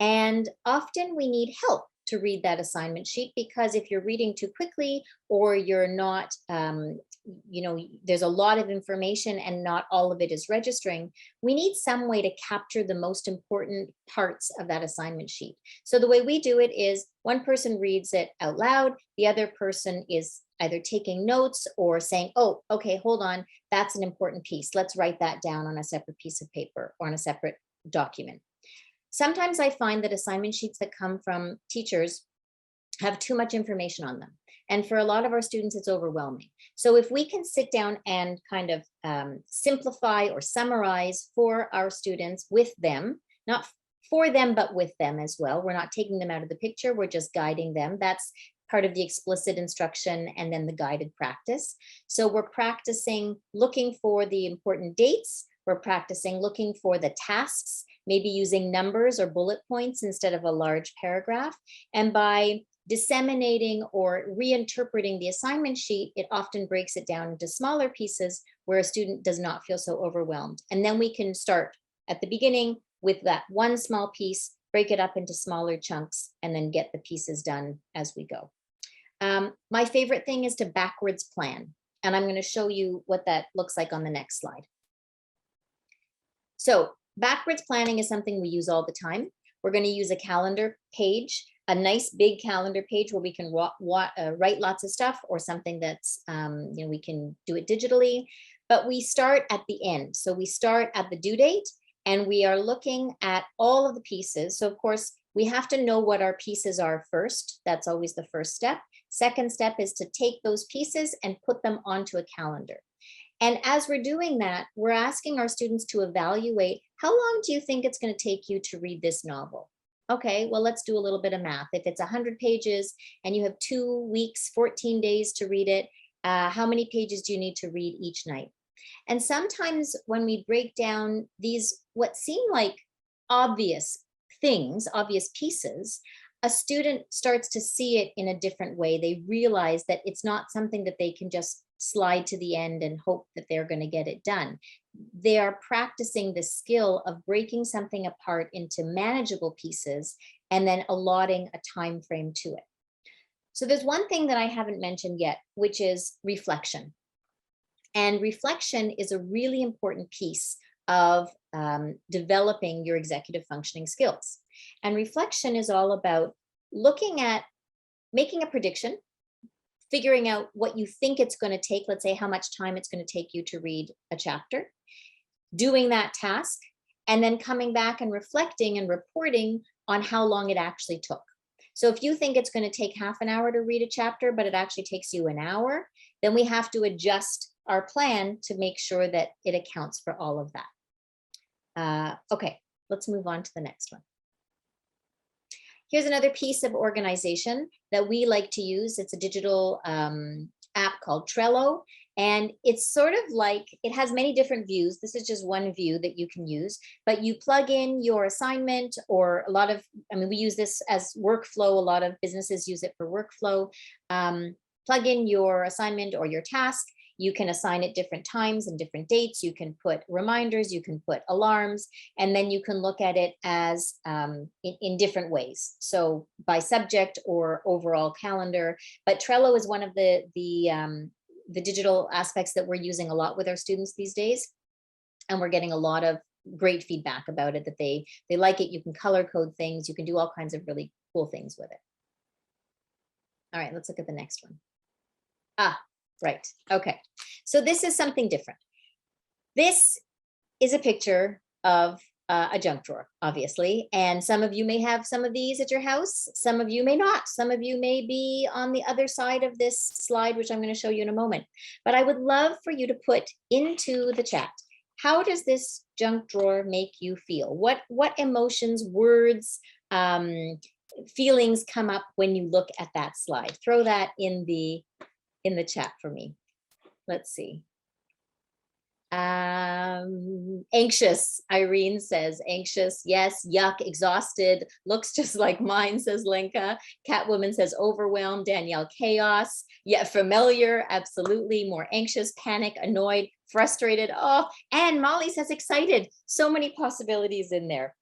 And often we need help to read that assignment sheet, because if you're reading too quickly, or you're not, there's a lot of information and not all of it is registering, we need some way to capture the most important parts of that assignment sheet. So the way we do it is one person reads it out loud, the other person is either taking notes or saying, oh, okay, hold on, that's an important piece. Let's write that down on a separate piece of paper or on a separate document. Sometimes I find that assignment sheets that come from teachers have too much information on them. And for a lot of our students, it's overwhelming. So if we can sit down and kind of simplify or summarize for our students with them, not for them, but with them as well. We're not taking them out of the picture, we're just guiding them. That's part of the explicit instruction and then the guided practice. So we're practicing looking for the important dates. We're practicing looking for the tasks, maybe using numbers or bullet points instead of a large paragraph. And by disseminating or reinterpreting the assignment sheet, it often breaks it down into smaller pieces where a student does not feel so overwhelmed. And then we can start at the beginning with that one small piece, break it up into smaller chunks, and then get the pieces done as we go. My favorite thing is to backwards plan. And I'm going to show you what that looks like on the next slide. So backwards planning is something we use all the time. We're going to use a calendar page, a nice big calendar page where we can write lots of stuff, or something that's, we can do it digitally, but we start at the end. So we start at the due date and we are looking at all of the pieces. So of course, we have to know what our pieces are first. That's always the first step. Second step is to take those pieces and put them onto a calendar. And as we're doing that, we're asking our students to evaluate, how long do you think it's going to take you to read this novel? Okay, well, let's do a little bit of math. If it's 100 pages and you have 2 weeks, 14 days to read it, how many pages do you need to read each night? And sometimes when we break down these, what seem like obvious things, obvious pieces, a student starts to see it in a different way. They realize that it's not something that they can just slide to the end and hope that they're going to get it done. They are practicing the skill of breaking something apart into manageable pieces and then allotting a time frame to it. So there's one thing that I haven't mentioned yet, which is reflection. And reflection is a really important piece of developing your executive functioning skills. And reflection is all about looking at making a prediction, figuring out what you think it's going to take, let's say how much time it's going to take you to read a chapter, doing that task, and then coming back and reflecting and reporting on how long it actually took. So if you think it's going to take half an hour to read a chapter, but it actually takes you an hour, then we have to adjust our plan to make sure that it accounts for all of that. Okay, let's move on to the next one. Here's another piece of organization that we like to use. It's a digital app called Trello. And it's sort of like, it has many different views. This is just one view that you can use, but you plug in your assignment, or a lot of, we use this as workflow. A lot of businesses use it for workflow. Plug in your assignment or your task. You can assign it different times and different dates. You can put reminders, you can put alarms, and then you can look at it as in different ways. So by subject or overall calendar. But Trello is one of the digital aspects that we're using a lot with our students these days. And we're getting a lot of great feedback about it, that they like it. You can color code things. You can do all kinds of really cool things with it. All right, let's look at the next one. Right. Okay. So this is something different. This is a picture of a junk drawer, obviously. And some of you may have some of these at your house. Some of you may not. Some of you may be on the other side of this slide, which I'm going to show you in a moment. But I would love for you to put into the chat, how does this junk drawer make you feel? What emotions, words, feelings come up when you look at that slide? Throw that in the chat for me. Let's see. Anxious, Irene says. Anxious, yes. Yuck, exhausted, looks just like mine, says Lenka. Catwoman says overwhelmed. Danielle, chaos. Yeah, familiar, absolutely. More anxious, panic, annoyed, frustrated. Oh, and Molly says excited. So many possibilities in there.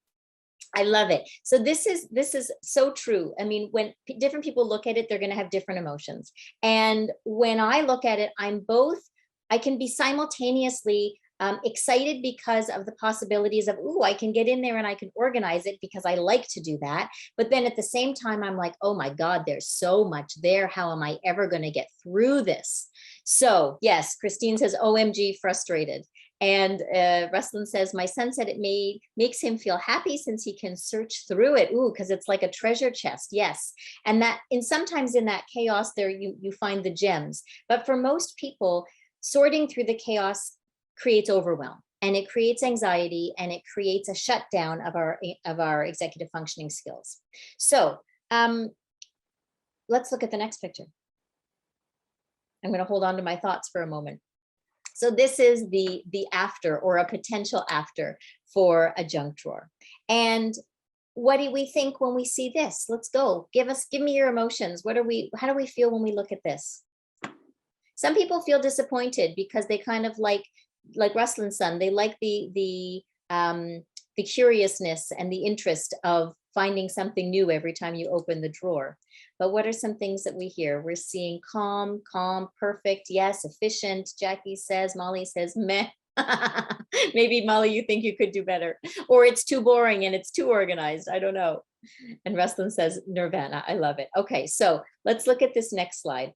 I love it. So this is so true. I mean, when different people look at it, they're going to have different emotions. And when I look at it, I can be simultaneously excited because of the possibilities of, ooh, I can get in there and I can organize it because I like to do that. But then at the same time, I'm like, oh my God, there's so much there. How am I ever going to get through this? So yes, Christine says, OMG, frustrated. And Ruslan says, my son said it makes him feel happy since he can search through it. Ooh, because it's like a treasure chest. Yes. And sometimes in that chaos there, you find the gems. But for most people, sorting through the chaos creates overwhelm, and it creates anxiety, and it creates a shutdown of our executive functioning skills. So let's look at the next picture. I'm going to hold on to my thoughts for a moment. So this is the after, or a potential after, for a junk drawer. And what do we think when we see this? Let's go. Give me your emotions. How do we feel when we look at this? Some people feel disappointed because they kind of like Ruslan's son, they like the curiousness and the interest of finding something new every time you open the drawer. But what are some things that we hear? We're seeing calm, perfect, yes, efficient, Jackie says. Molly says, meh. Maybe, Molly, you think you could do better. Or it's too boring and it's too organized. I don't know. And Ruslan says, nirvana. I love it. Okay, so let's look at this next slide.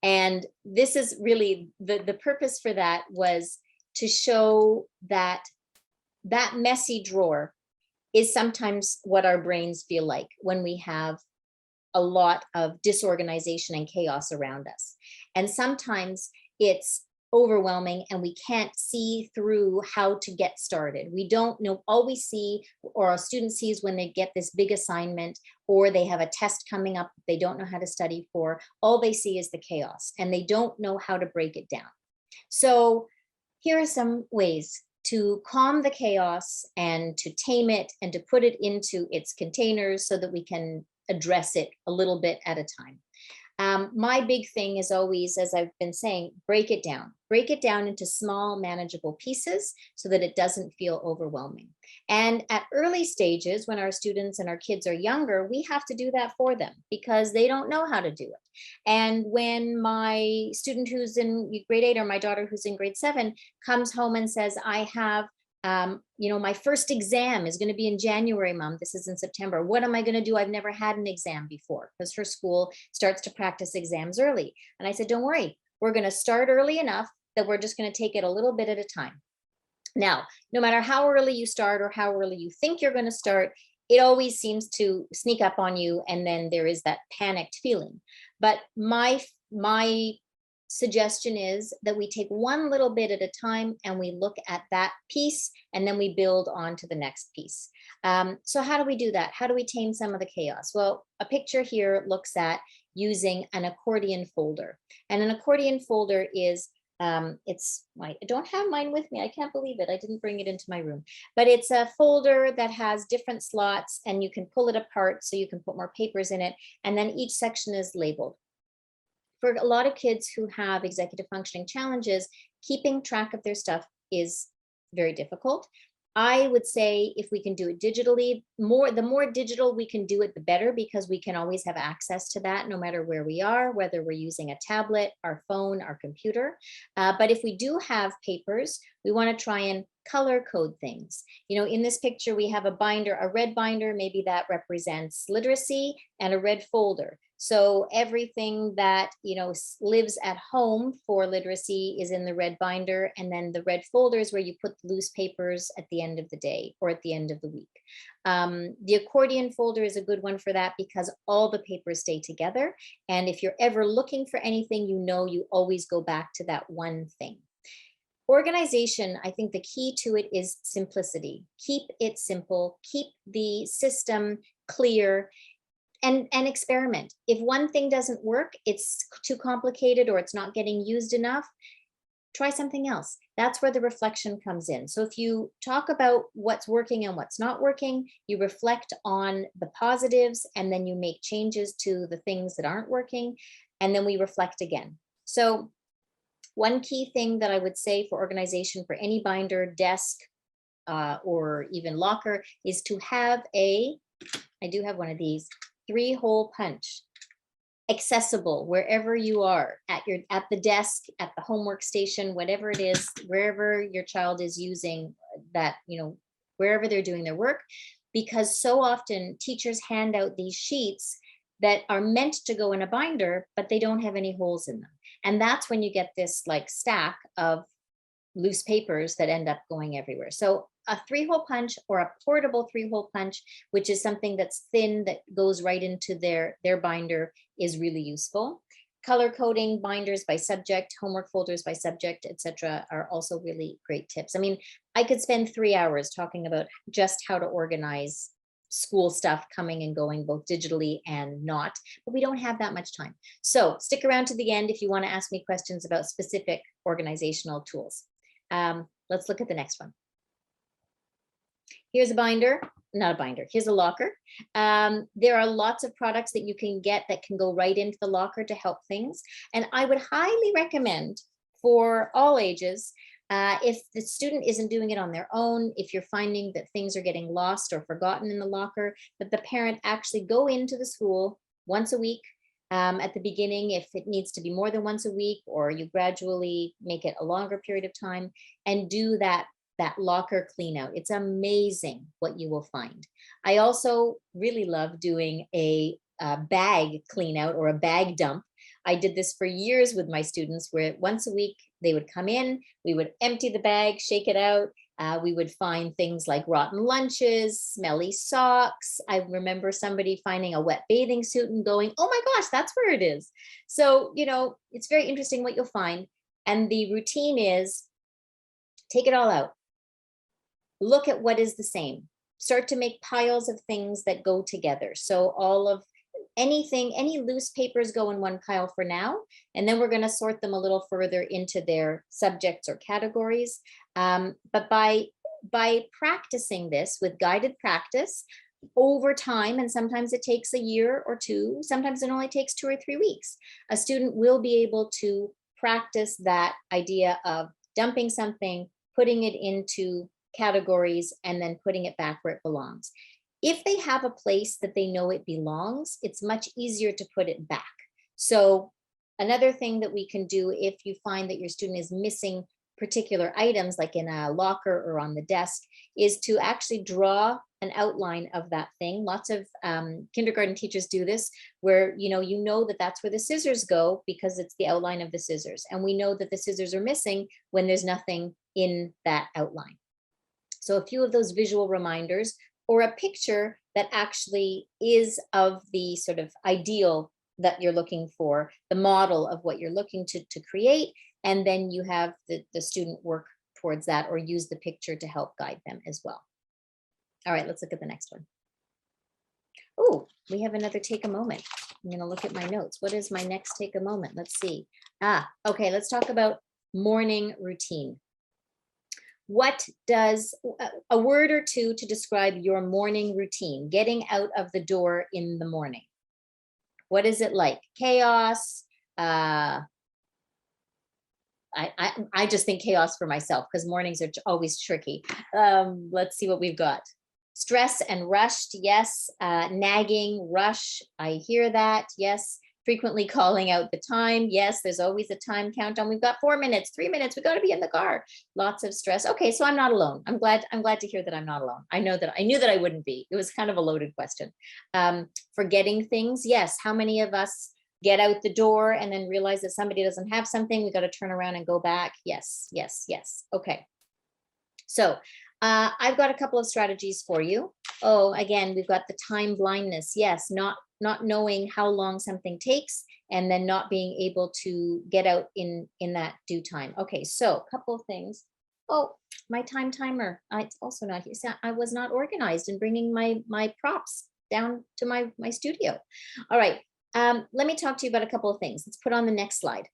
And this is really, the purpose for that was to show that messy drawer is sometimes what our brains feel like when we have a lot of disorganization and chaos around us. And sometimes it's overwhelming and we can't see through how to get started. We don't know, all we see, or a student sees when they get this big assignment, or they have a test coming up they don't know how to study for, all they see is the chaos and they don't know how to break it down. So here are some ways to calm the chaos and to tame it and to put it into its containers so that we can address it a little bit at a time. My big thing is always, as I've been saying, break it down into small manageable pieces so that it doesn't feel overwhelming. And at early stages, when our students and our kids are younger, we have to do that for them because they don't know how to do it. And when my student who's in grade 8 or my daughter who's in grade 7 comes home and says, I have my first exam is going to be in January, Mom. This is in September. What am I going to do? I've never had an exam before, because her school starts to practice exams early. And I said, don't worry, we're going to start early enough that we're just going to take it a little bit at a time. Now, no matter how early you start or how early you think you're going to start, it always seems to sneak up on you. And then there is that panicked feeling. But my suggestion is that we take one little bit at a time and we look at that piece and then we build on to the next piece. So how do we do that? How do we tame some of the chaos? Well, a picture here looks at using an accordion folder. And an accordion folder is, I don't have mine with me. I can't believe it. I didn't bring it into my room. But it's a folder that has different slots and you can pull it apart so you can put more papers in it. And then each section is labeled. For a lot of kids who have executive functioning challenges, keeping track of their stuff is very difficult. I would say if we can do it digitally, the more digital we can do it, the better, because we can always have access to that no matter where we are, whether we're using a tablet, our phone, our computer. But if we do have papers, we want to try and color code things. You know, in this picture, we have a binder, a red binder, maybe that represents literacy, and a red folder. So everything that, you know, lives at home for literacy is in the red binder, and then the red folder is where you put the loose papers at the end of the day or at the end of the week. The accordion folder is a good one for that because all the papers stay together. And if you're ever looking for anything, you know, you always go back to that one thing. Organization, I think the key to it is simplicity. Keep it simple, keep the system clear, and experiment. If one thing doesn't work, it's too complicated or it's not getting used enough, try something else. That's where the reflection comes in. So if you talk about what's working and what's not working, you reflect on the positives, and then you make changes to the things that aren't working, and then we reflect again. So one key thing that I would say for organization for any binder, desk, or even locker is to have I do have one of these, 3-hole punch, accessible wherever you are, at the desk, at the homework station, whatever it is, wherever your child is using that, you know, wherever they're doing their work, because so often teachers hand out these sheets that are meant to go in a binder, but they don't have any holes in them. And that's when you get this like stack of loose papers that end up going everywhere. So a 3-hole punch or a portable 3-hole punch, which is something that's thin that goes right into their binder, is really useful. Color coding binders by subject, homework folders by subject, etc., are also really great tips. I mean, I could spend 3 hours talking about just how to organize school stuff coming and going, both digitally and not, but we don't have that much time. So stick around to the end if you want to ask me questions about specific organizational tools. Let's look at the next one. Here's a binder, not a binder, here's a locker. There are lots of products that you can get that can go right into the locker to help things. And I would highly recommend for all ages, if the student isn't doing it on their own, if you're finding that things are getting lost or forgotten in the locker, that the parent actually go into the school once a week. At the beginning, if it needs to be more than once a week, or you gradually make it a longer period of time, and do that locker clean out. It's amazing what you will find. I also really love doing a bag clean out or a bag dump. I did this for years with my students, where once a week they would come in, we would empty the bag, shake it out. We would find things like rotten lunches, smelly socks. I remember somebody finding a wet bathing suit and going, oh my gosh, that's where it is. So, you know, it's very interesting what you'll find. And the routine is take it all out. Look at what is the same. Start to make piles of things that go together. So all of anything, any loose papers go in one pile for now, and then we're going to sort them a little further into their subjects or categories. But by practicing this with guided practice over time, and sometimes it takes a year or two, sometimes it only takes 2 or 3 weeks, a student will be able to practice that idea of dumping something, putting it into categories, and then putting it back where it belongs. If they have a place that they know it belongs, it's much easier to put it back. So another thing that we can do, if you find that your student is missing particular items, like in a locker or on the desk, is to actually draw an outline of that thing. Lots of kindergarten teachers do this, where you know that that's where the scissors go because it's the outline of the scissors. And we know that the scissors are missing when there's nothing in that outline. So a few of those visual reminders, or a picture that actually is of the sort of ideal that you're looking for, the model of what you're looking to create, and then you have the student work towards that or use the picture to help guide them as well. All right, let's look at the next one. Oh, we have another take a moment. I'm going to look at my notes. What is my next take a moment? Let's see. Okay, let's talk about morning routine. What does a word or two to describe your morning routine, getting out of the door in the morning? What is it like? Chaos? I just think chaos for myself because mornings are always tricky. Let's see what we've got. Stress and rushed, yes. Nagging, rush, I hear that, yes. frequently calling out the time. Yes, there's always a time countdown. We've got 4 minutes, 3 minutes. We got to be in the car. Lots of stress. Okay, so I'm not alone. I'm glad to hear that I'm not alone. I knew that I wouldn't be. It was kind of a loaded question. Forgetting things. Yes. How many of us get out the door and then realize that somebody doesn't have something? We got to turn around and go back. Yes, yes, yes. Okay. So I've got a couple of strategies for you. Oh, again, we've got the time blindness. Yes, not knowing how long something takes and then not being able to get out in that due time. Okay, so a couple of things. Oh, my time timer. It's also not here. I was not organized in bringing my props down to my studio. All right, let me talk to you about a couple of things. Let's put on the next slide.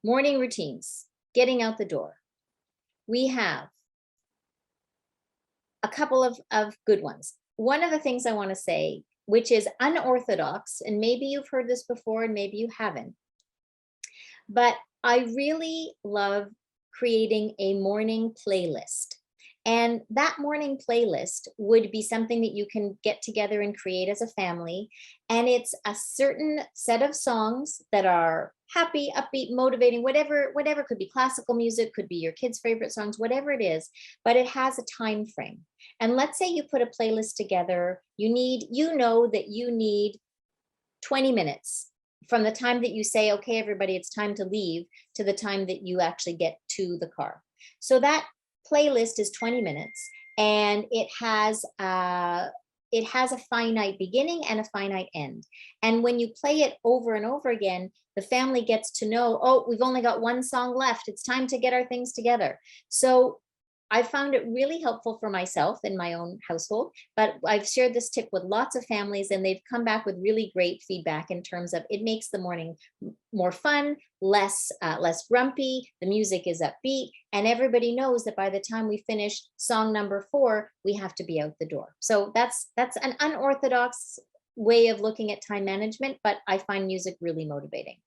Morning routines, getting out the door. We have a couple of good ones. One of the things I want to say, which is unorthodox, and maybe you've heard this before and maybe you haven't, but I really love creating a morning playlist. And that morning playlist would be something that you can get together and create as a family. And it's a certain set of songs that are happy, upbeat, motivating, whatever, could be classical music, could be your kids' favorite songs, whatever it is, but it has a time frame. And let's say you put a playlist together, you know that you need 20 minutes from the time that you say, okay, everybody, it's time to leave, to the time that you actually get to the car. So that playlist is 20 minutes, and it has a finite beginning and a finite end. And when you play it over and over again, the family gets to know, oh, we've only got one song left. It's time to get our things together. So I found it really helpful for myself in my own household, but I've shared this tip with lots of families, and they've come back with really great feedback in terms of it makes the morning more fun, less grumpy. The music is upbeat, and everybody knows that by the time we finish song number 4, we have to be out the door. So that's an unorthodox way of looking at time management, but I find music really motivating.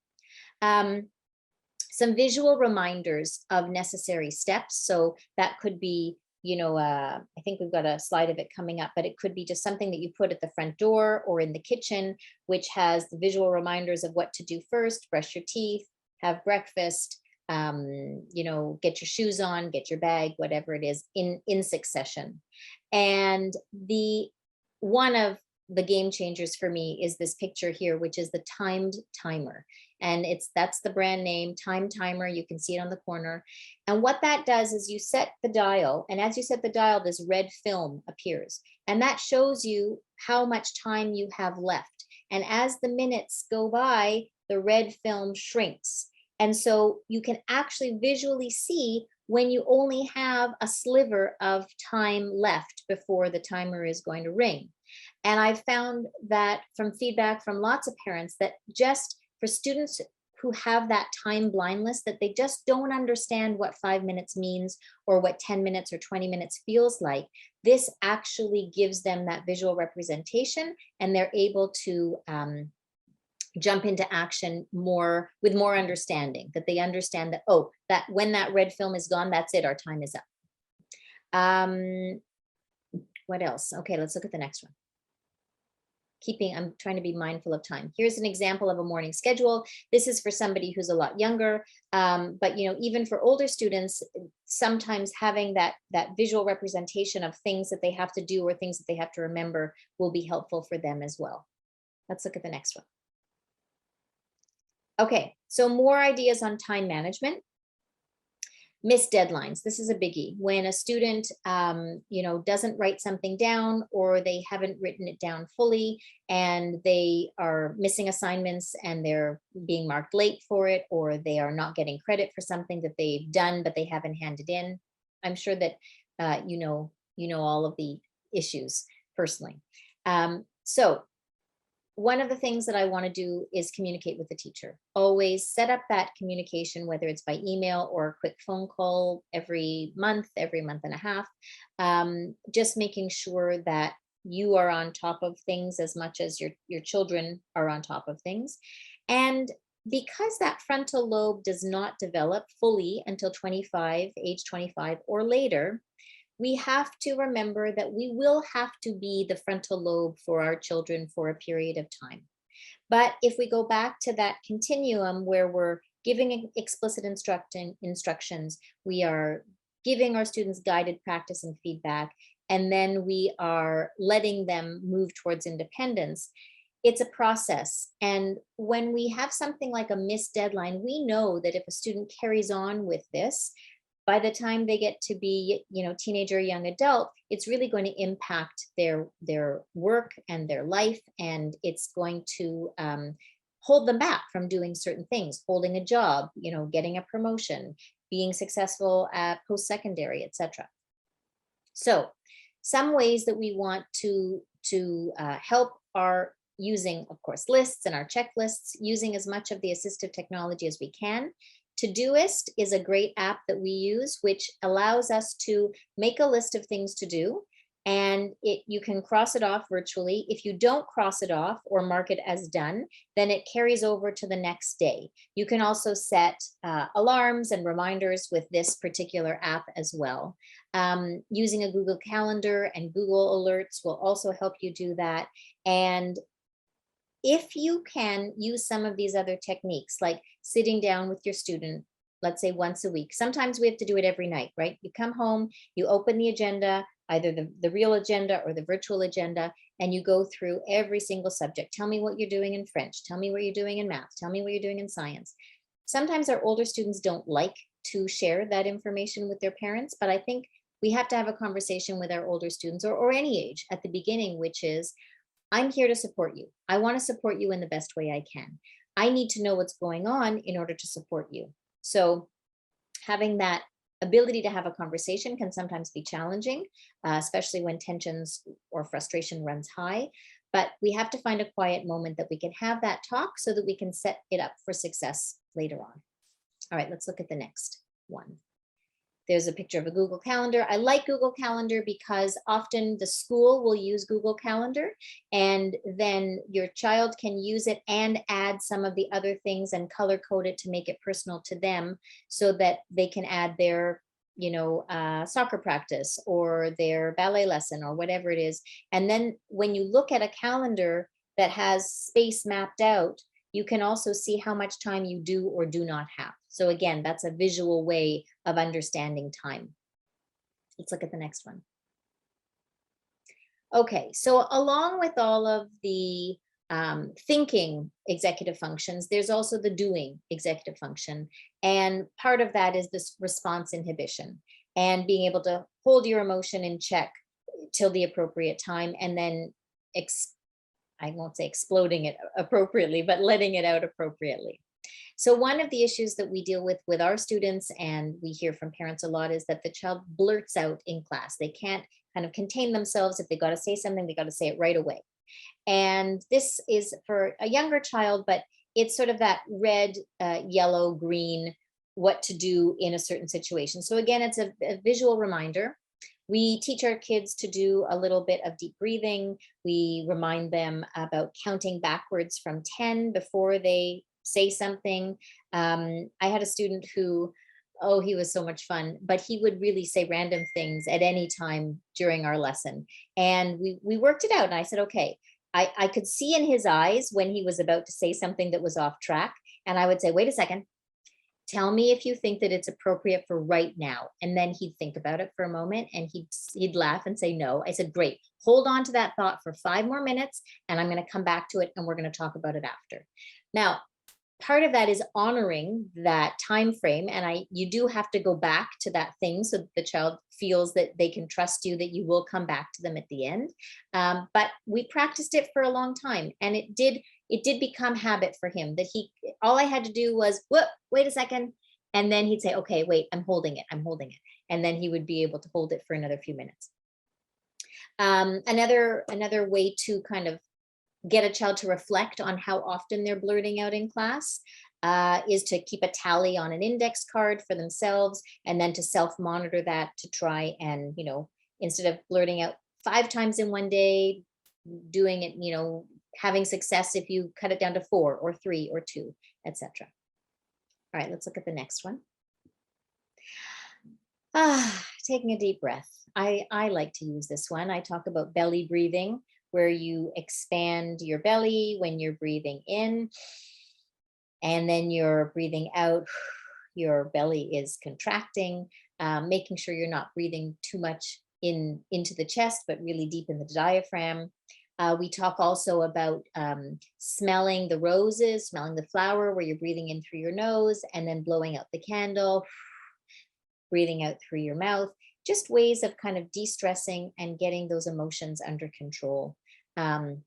Some visual reminders of necessary steps. So that could be, I think we've got a slide of it coming up, but it could be just something that you put at the front door or in the kitchen, which has the visual reminders of what to do first: brush your teeth, have breakfast, get your shoes on, get your bag, whatever it is, in succession. And one of the game changers for me is this picture here, which is the timed timer. And that's the brand name, Time Timer. You can see it on the corner. And what that does is you set the dial, and as you set the dial, this red film appears, and that shows you how much time you have left. And as the minutes go by, the red film shrinks. And so you can actually visually see when you only have a sliver of time left before the timer is going to ring. And I've found that from feedback from lots of parents, that just for students who have that time blindness, that they just don't understand what 5 minutes means or what 10 minutes or 20 minutes feels like, this actually gives them that visual representation, and they're able to jump into action with more understanding, that they understand that, oh, that when that red film is gone, that's it, our time is up. What else? Okay, let's look at the next one. I'm trying to be mindful of time. Here's an example of a morning schedule. This is for somebody who's a lot younger, but even for older students, sometimes having that visual representation of things that they have to do or things that they have to remember will be helpful for them as well. Let's look at the next one. Okay, so more ideas on time management. Missed deadlines. This is a biggie. When a student, doesn't write something down, or they haven't written it down fully, and they are missing assignments and they're being marked late for it, or they are not getting credit for something that they've done but they haven't handed in. I'm sure that you know all of the issues personally. So one of the things that I want to do is communicate with the teacher. Always set up that communication, whether it's by email or a quick phone call every month and a half, just making sure that you are on top of things as much as your children are on top of things. And because that frontal lobe does not develop fully until age 25 or later, we have to remember that we will have to be the frontal lobe for our children for a period of time. But if we go back to that continuum where we're giving explicit instructions, we are giving our students guided practice and feedback, and then we are letting them move towards independence, it's a process. And when we have something like a missed deadline, we know that if a student carries on with this, by the time they get to be, teenager or young adult, it's really going to impact their work and their life, and it's going to hold them back from doing certain things, holding a job, getting a promotion, being successful at post-secondary, etc. So some ways that we want to help are using, of course, lists and our checklists, using as much of the assistive technology as we can. Todoist is a great app that we use, which allows us to make a list of things to do, and you can cross it off virtually. If you don't cross it off or mark it as done, then it carries over to the next day. You can also set alarms and reminders with this particular app as well. Using a Google Calendar and Google Alerts will also help you do that. And if you can use some of these other techniques, like sitting down with your student, let's say once a week. Sometimes we have to do it every night, right? You come home, you open the agenda, either the real agenda or the virtual agenda, and you go through every single subject. Tell me what you're doing in French. Tell me what you're doing in math. Tell me what you're doing in science. Sometimes our older students don't like to share that information with their parents, but I think we have to have a conversation with our older students, or any age at the beginning, which is, I'm here to support you. I want to support you in the best way I can. I need to know what's going on in order to support you. So having that ability to have a conversation can sometimes be challenging, especially when tensions or frustration runs high. But we have to find a quiet moment that we can have that talk so that we can set it up for success later on. All right, let's look at the next one. There's a picture of a Google Calendar. I like Google Calendar because often the school will use Google Calendar, and then your child can use it and add some of the other things and color code it to make it personal to them, so that they can add their soccer practice or their ballet lesson or whatever it is. And then when you look at a calendar that has space mapped out, you can also see how much time you do or do not have. So again, that's a visual way of understanding time. Let's look at the next one. Okay, so along with all of the thinking executive functions, there's also the doing executive function. And part of that is this response inhibition and being able to hold your emotion in check till the appropriate time, and then I won't say exploding it appropriately, but letting it out appropriately. So one of the issues that we deal with our students, and we hear from parents a lot, is that the child blurts out in class. They can't kind of contain themselves. If they got to say something, they got to say it right away. And this is for a younger child, but it's sort of that red, yellow, green, what to do in a certain situation. So again, it's a visual reminder. We teach our kids to do a little bit of deep breathing. We remind them about counting backwards from 10 before they say something. I had a student who, oh, he was so much fun, but he would really say random things at any time during our lesson. And we worked it out. And I said, okay, I could see in his eyes when he was about to say something that was off track. And I would say, wait a second, tell me if you think that it's appropriate for right now. And then he'd think about it for a moment and he'd laugh and say no. I said, great, hold on to that thought for 5 more minutes and I'm going to come back to it and we're going to talk about it after. Now, part of that is honoring that time frame, and you do have to go back to that thing so that the child feels that they can trust you, that you will come back to them at the end. But we practiced it for a long time, and it did become habit for him, that all I had to do was, whoop, wait a second, and then he'd say, okay, wait, I'm holding it, and then he would be able to hold it for another few minutes. Another way to kind of get a child to reflect on how often they're blurting out in class is to keep a tally on an index card for themselves, and then to self-monitor that, to try and, instead of blurting out 5 times in one day, doing it, having success if you cut it down to 4 or 3 or 2, etc. All right, let's look at the next one. Taking a deep breath. I like to use this one. I talk about belly breathing, where you expand your belly when you're breathing in, and then you're breathing out. Your belly is contracting, making sure you're not breathing too much into the chest, but really deep in the diaphragm. We talk also about smelling the roses, smelling the flower, where you're breathing in through your nose and then blowing out the candle, breathing out through your mouth. Just ways of kind of de-stressing and getting those emotions under control. Um,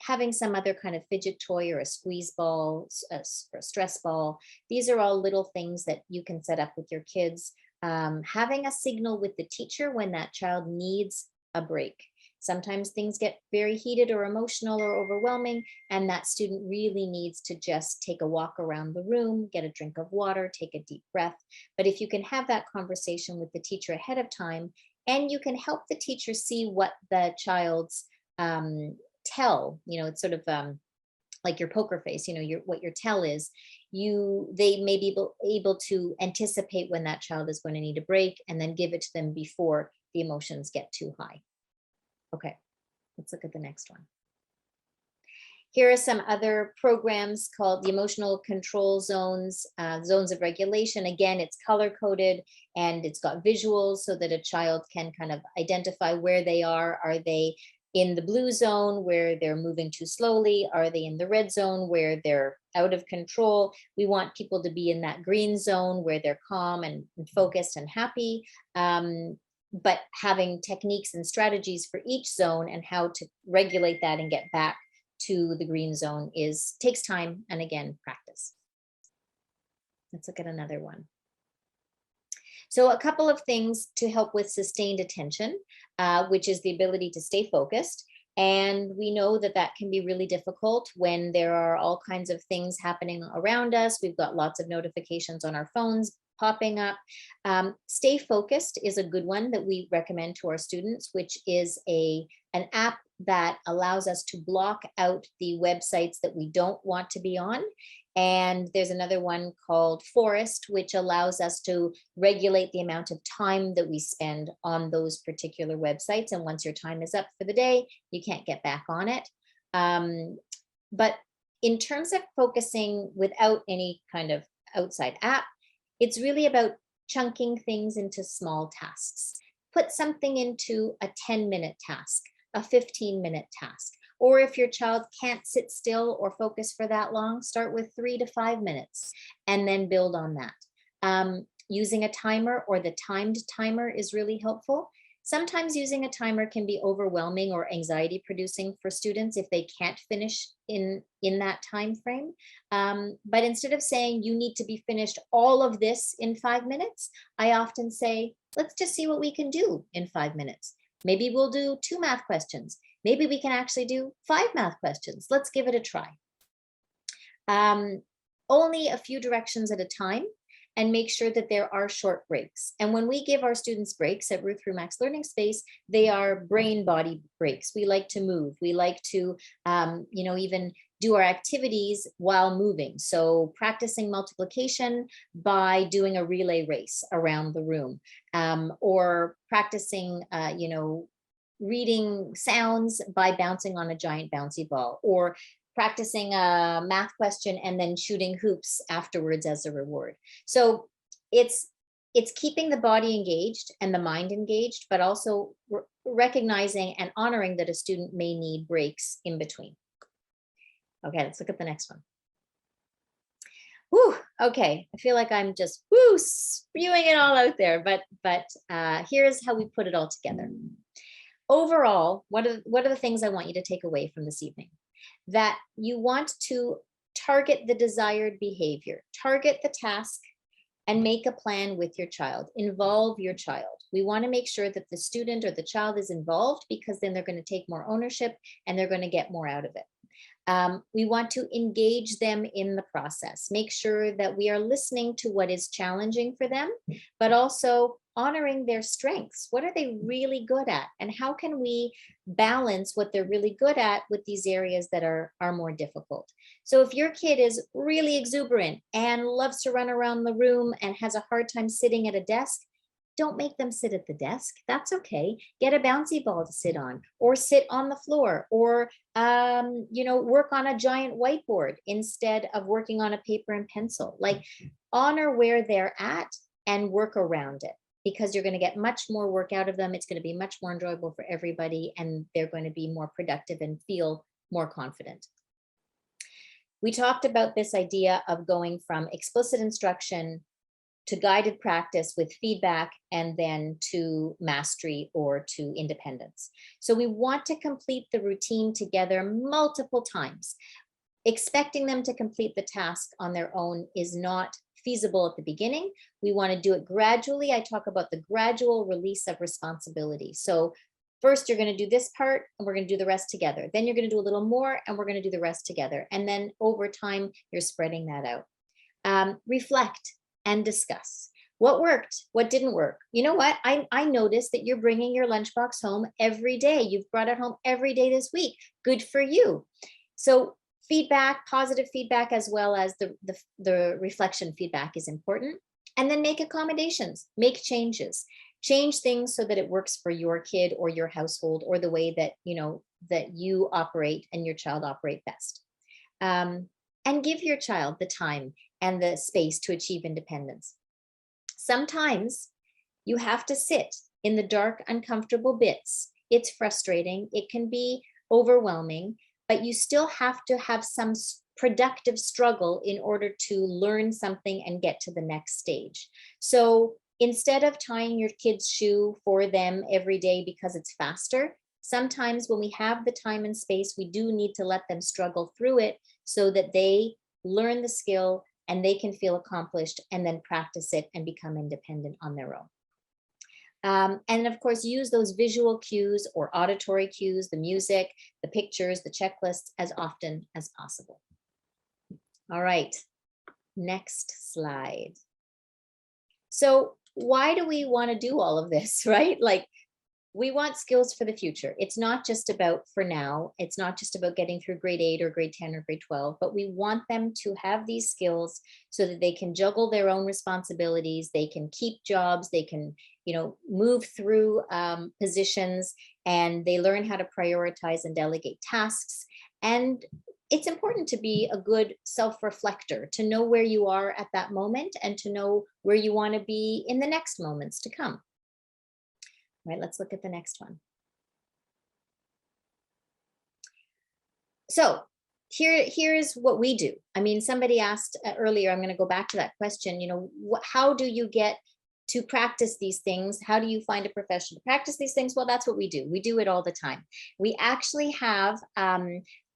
Having some other kind of fidget toy or a squeeze ball, or a stress ball. These are all little things that you can set up with your kids. Having a signal with the teacher when that child needs a break. Sometimes things get very heated or emotional or overwhelming, and that student really needs to just take a walk around the room, get a drink of water, take a deep breath. But if you can have that conversation with the teacher ahead of time, and you can help the teacher see what the child's it's sort of like your poker face, what your tell is, they may be able to anticipate when that child is going to need a break and then give it to them before the emotions get too high. Okay, let's look at the next one. Here are some other programs called the emotional control zones, zones of regulation. Again, it's color coded and it's got visuals so that a child can kind of identify where they are. Are they in the blue zone where they're moving too slowly? Are they in the red zone where they're out of control? We want people to be in that green zone where they're calm and focused and happy. But having techniques and strategies for each zone and how to regulate that and get back to the green zone takes time and, again, practice. Let's look at another one. So a couple of things to help with sustained attention, which is the ability to stay focused. And we know that that can be really difficult when there are all kinds of things happening around us. We've got lots of notifications on our phones popping up. Stay Focused is a good one that we recommend to our students, which is an app that allows us to block out the websites that we don't want to be on. And there's another one called Forest, which allows us to regulate the amount of time that we spend on those particular websites. And once your time is up for the day, you can't get back on it. But in terms of focusing without any kind of outside app, it's really about chunking things into small tasks. Put something into a 10-minute task, a 15-minute task. Or if your child can't sit still or focus for that long, start with 3 to 5 minutes and then build on that. Using a timer or the timed timer is really helpful. Sometimes using a timer can be overwhelming or anxiety producing for students if they can't finish in that time frame. But instead of saying you need to be finished all of this in 5 minutes, I often say, let's just see what we can do in 5 minutes. Maybe we'll do 2 math questions. Maybe we can actually do 5 math questions. Let's give it a try. Only a few directions at a time, and make sure that there are short breaks. And when we give our students breaks at Ruth Rumack's Learning Space, they are brain body breaks. We like to move. We like to, even do our activities while moving. So practicing multiplication by doing a relay race around the room, or practicing, reading sounds by bouncing on a giant bouncy ball, or practicing a math question and then shooting hoops afterwards as a reward. So it's keeping the body engaged and the mind engaged, but also recognizing and honoring that a student may need breaks in between. Okay, let's look at the next one. Whew, okay, I feel like I'm just spewing it all out there, but here's how we put it all together. Overall, what are the things I want you to take away from this evening? That you want to target the desired behavior, target the task, and make a plan with your child. Involve your child. We want to make sure that the student or the child is involved, because then they're going to take more ownership and they're going to get more out of it. We want to engage them in the process, make sure that we are listening to what is challenging for them, but also honoring their strengths. What are they really good at? And how can we balance what they're really good at with these areas that are more difficult? So if your kid is really exuberant and loves to run around the room and has a hard time sitting at a desk, Don't make them sit at the desk. That's okay. Get a bouncy ball to sit on, or sit on the floor, or work on a giant whiteboard instead of working on a paper and pencil. Like, honor where they're at and work around it, because you're going to get much more work out of them. It's going to be much more enjoyable for everybody, and they're going to be more productive and feel more confident. We talked about this idea of going from explicit instruction to guided practice with feedback, and then to mastery or to independence. So we want to complete the routine together multiple times. Expecting them to complete the task on their own is not feasible at the beginning. We want to do it gradually. I talk about the gradual release of responsibility. So first, you're going to do this part, and we're going to do the rest together. Then you're going to do a little more, and we're going to do the rest together. And then over time, you're spreading that out. Reflect and discuss. What worked? What didn't work? You know what? I noticed that you're bringing your lunchbox home every day. You've brought it home every day this week. Good for you. So feedback, positive feedback, as well as the reflection feedback is important. And then make accommodations, make changes. Change things so that it works for your kid or your household, or the way that you operate and your child operate best. And give your child the time and the space to achieve independence. Sometimes you have to sit in the dark, uncomfortable bits. It's frustrating. It can be overwhelming, but you still have to have some productive struggle in order to learn something and get to the next stage. So instead of tying your kid's shoe for them every day because it's faster, sometimes when we have the time and space, we do need to let them struggle through it so that they learn the skill and they can feel accomplished, and then practice it and become independent on their own. And of course, use those visual cues or auditory cues, the music, the pictures, the checklists, as often as possible. All right, next slide. So why do we want to do all of this, right? Like, we want skills for the future. It's not just about for now. It's not just about getting through grade 8 or grade 10 or grade 12, but we want them to have these skills so that they can juggle their own responsibilities. They can keep jobs. They can, move through positions, and they learn how to prioritize and delegate tasks. And it's important to be a good self-reflector, to know where you are at that moment and to know where you want to be in the next moments to come. All right, let's look at the next one. So here's what we do. I mean, somebody asked earlier, I'm going to go back to that question, how do you get to practice these things? How do you find a profession to practice these things? Well, that's what we do. We do it all the time. We actually have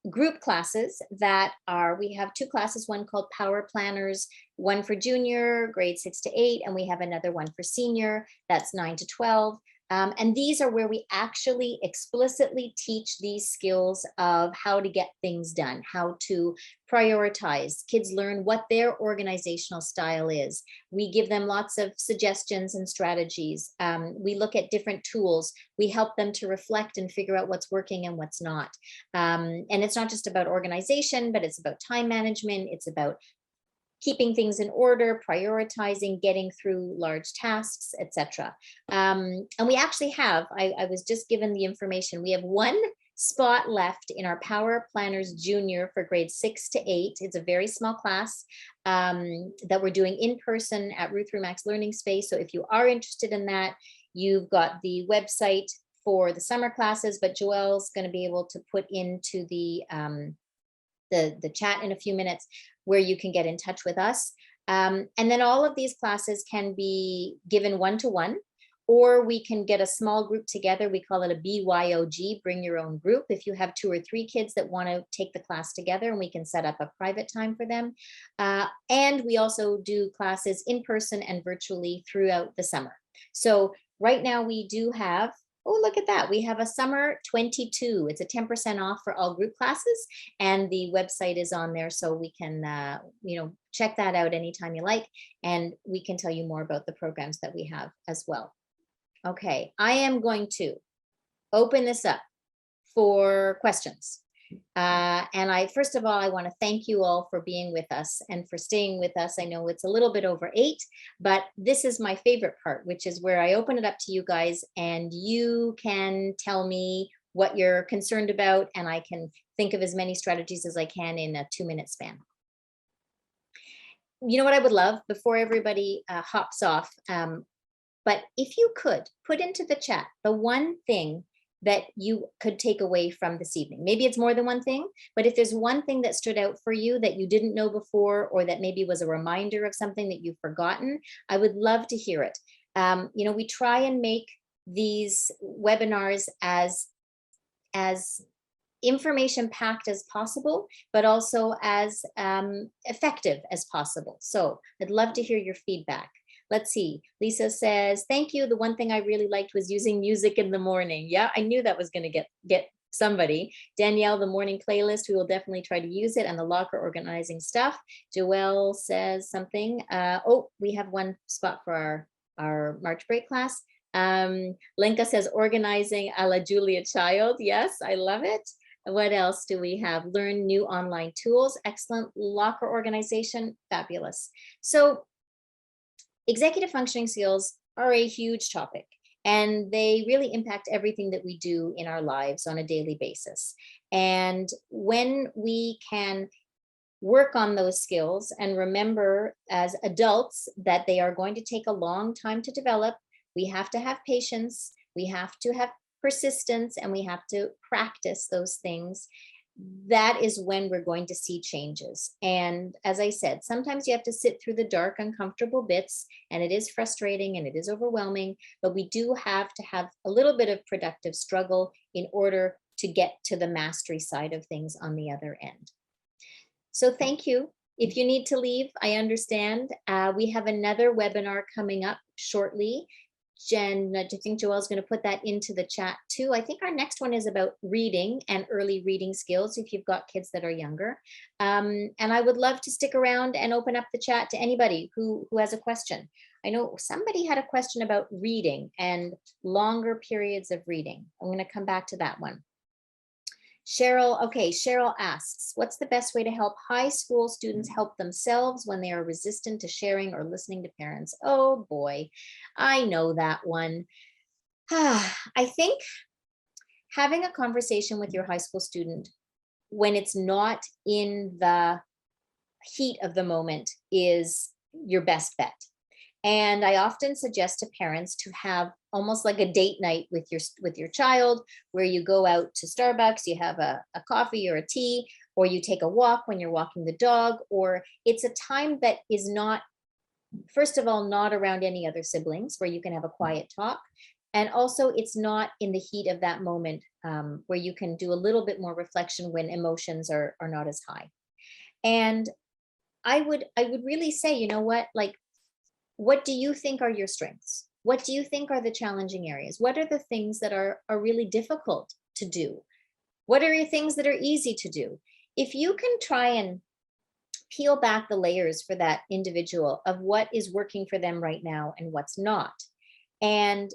group classes we have 2 classes, one called Power Planners, one for junior, grade 6 to 8, and we have another one for senior, that's 9 to 12. And these are where we actually explicitly teach these skills of how to get things done, how to prioritize. Kids learn what their organizational style is. We give them lots of suggestions and strategies. We look at different tools. We help them to reflect and figure out what's working and what's not. And it's not just about organization, but it's about time management. It's about keeping things in order, prioritizing, getting through large tasks, etc. And we actually have, I was just given the information, we have 1 spot left in our Power Planners Junior for grades 6 to 8. It's a very small class that we're doing in person at Ruth Rumack's Learning Space. So if you are interested in that, you've got the website for the summer classes, but Joelle's going to be able to put into the chat in a few minutes where you can get in touch with us. And then all of these classes can be given one-to-one, or we can get a small group together. We call it a BYOG, bring your own group. If you have 2 or 3 kids that want to take the class together, and we can set up a private time for them. And we also do classes in person and virtually throughout the summer. So right now we do have, oh, look at that. We have a summer 22. It's a 10% off for all group classes. And the website is on there, so we can, check that out anytime you like. And we can tell you more about the programs that we have as well. Okay, I am going to open this up for questions. And first of all, I want to thank you all for being with us and for staying with us. I know it's a little bit over 8, but this is my favorite part, which is where I open it up to you guys and you can tell me what you're concerned about, and I can think of as many strategies as I can in a 2-minute span. You know what I would love before everybody hops off? But if you could put into the chat the one thing that you could take away from this evening. Maybe it's more than one thing, but if there's one thing that stood out for you that you didn't know before, or that maybe was a reminder of something that you've forgotten, I would love to hear it. We try and make these webinars as information packed as possible, but also as effective as possible. So I'd love to hear your feedback. Let's see. Lisa says, thank you. The one thing I really liked was using music in the morning. Yeah, I knew that was going to get somebody. Danielle, the morning playlist, we will definitely try to use it, and the locker organizing stuff. Joelle says something. Oh, we have one spot for our March break class. Lenka says organizing a la Julia Child. Yes, I love it. What else do we have? Learn new online tools. Excellent. Locker organization. Fabulous. So executive functioning skills are a huge topic, and they really impact everything that we do in our lives on a daily basis. And when we can work on those skills and remember as adults that they are going to take a long time to develop, we have to have patience, we have to have persistence, and we have to practice those things. That is when we're going to see changes. And as I said, sometimes you have to sit through the dark, uncomfortable bits, and it is frustrating and it is overwhelming, but we do have to have a little bit of productive struggle in order to get to the mastery side of things on the other end. So thank you. If you need to leave, I understand. We have another webinar coming up shortly. Jen, do you think Joelle's going to put that into the chat too? I think our next one is about reading and early reading skills if you've got kids that are younger. And I would love to stick around and open up the chat to anybody who has a question. I know somebody had a question about reading and longer periods of reading. I'm going to come back to that one. Cheryl, okay, Cheryl asks, what's the best way to help high school students help themselves when they are resistant to sharing or listening to parents? Oh boy, I know that one. I think having a conversation with your high school student when it's not in the heat of the moment is your best bet. And I often suggest to parents to have almost like a date night with your child, where you go out to Starbucks, you have a coffee or a tea, or you take a walk when you're walking the dog, or it's a time that is not, first of all, not around any other siblings, where you can have a quiet talk. And also it's not in the heat of that moment, where you can do a little bit more reflection when emotions are not as high. And I would really say, you know what, like, what do you think are your strengths? What do you think are the challenging areas? What are the things that are really difficult to do? What are your things that are easy to do? If you can try and peel back the layers for that individual of what is working for them right now and what's not, and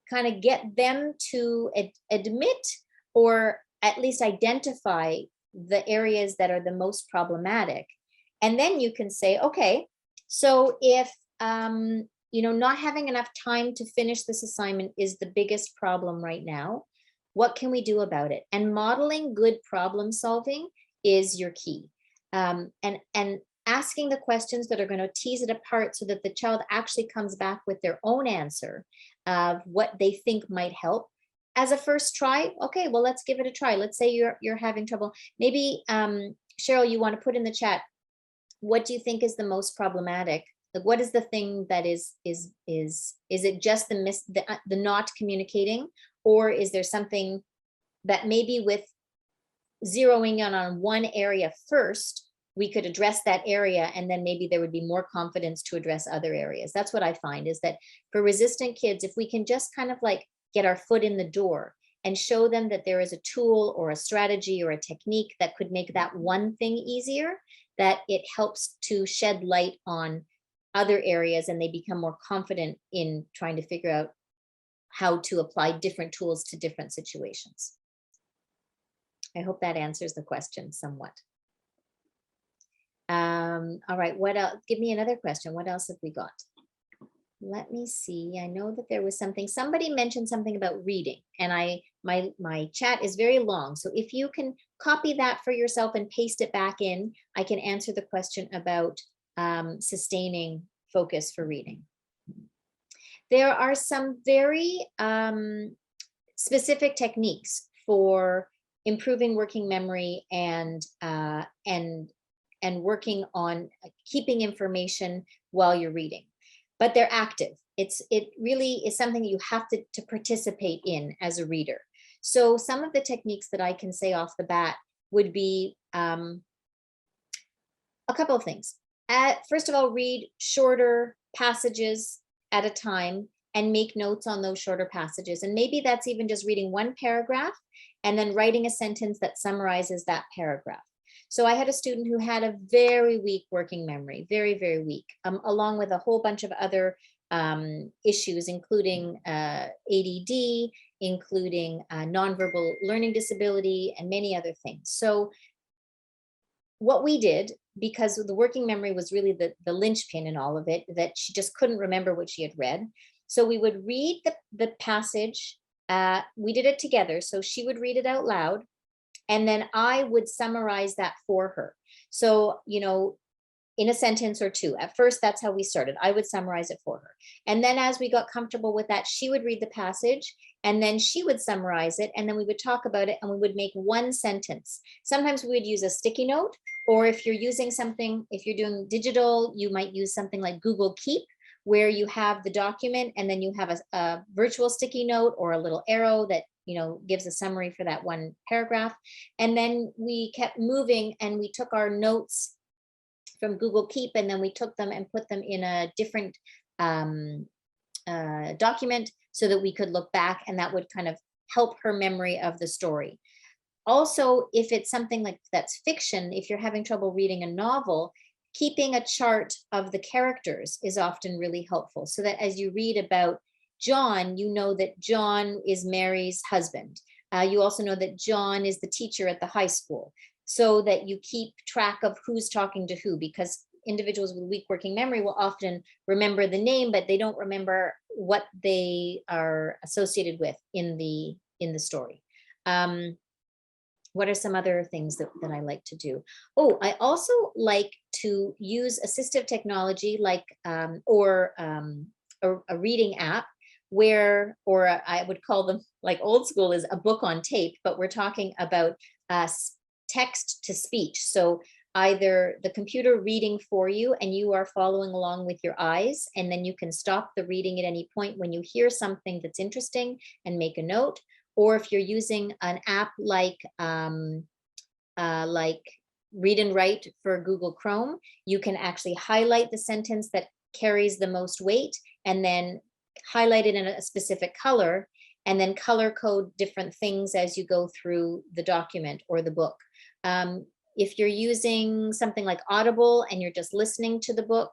kind of get them to admit or at least identify the areas that are the most problematic. And then you can say, okay, so if not having enough time to finish this assignment is the biggest problem right now, what can we do about it? And modeling good problem solving is your key. And asking the questions that are going to tease it apart so that the child actually comes back with their own answer of what they think might help as a first try. Okay, well, let's give it a try. Let's say you're having trouble. Maybe Cheryl, you want to put in the chat, what do you think is the most problematic? Like, what is the thing that is it just the not communicating, or is there something that maybe with zeroing in on one area first, we could address that area, and then maybe there would be more confidence to address other areas? That's what I find, is that for resistant kids, if we can just kind of like get our foot in the door and show them that there is a tool or a strategy or a technique that could make that one thing easier, that it helps to shed light on other areas, and they become more confident in trying to figure out how to apply different tools to different situations. I hope that answers the question somewhat. All right, what else? Give me another question. What else have we got? Let me see. I know that there was something, somebody mentioned something about reading, and my chat is very long. So if you can copy that for yourself and paste it back in, I can answer the question about sustaining focus for reading. There are some very specific techniques for improving working memory and working on keeping information while you're reading, but they're active. It really is something you have to participate in as a reader. So some of the techniques that I can say off the bat would be a couple of things. First of all, read shorter passages at a time and make notes on those shorter passages. And maybe that's even just reading one paragraph and then writing a sentence that summarizes that paragraph. So I had a student who had a very weak working memory, very, very weak, along with a whole bunch of other issues, including ADD, including nonverbal learning disability, and many other things. So what we did, because the working memory was really the linchpin in all of it, that she just couldn't remember what she had read. So we would read the passage, we did it together. So she would read it out loud, and then I would summarize that for her. So, you know, in a sentence or two. At first, that's how we started. I would summarize it for her. And then as we got comfortable with that, she would read the passage and then she would summarize it. And then we would talk about it and we would make one sentence. Sometimes we would use a sticky note, or if you're using something, if you're doing digital, you might use something like Google Keep, where you have the document and then you have a virtual sticky note or a little arrow that, you know, gives a summary for that one paragraph. And then we kept moving and we took our notes from Google Keep and then we took them and put them in a different document so that we could look back, and that would kind of help her memory of the story. Also, if it's something like that's fiction, if you're having trouble reading a novel, keeping a chart of the characters is often really helpful, so that as you read about John, you know that John is Mary's husband. You also know that John is the teacher at the high school, so that you keep track of who's talking to who, because individuals with weak working memory will often remember the name, but they don't remember what they are associated with in the story. What are some other things that I like to do? Oh, I also like to use assistive technology like a reading app where, or I would call them, like old school is a book on tape, but we're talking about text to speech. So either the computer reading for you and you are following along with your eyes, and then you can stop the reading at any point when you hear something that's interesting and make a note. Or if you're using an app like Read and Write for Google Chrome, you can actually highlight the sentence that carries the most weight and then highlight it in a specific color, and then color code different things as you go through the document or the book. If you're using something like Audible and you're just listening to the book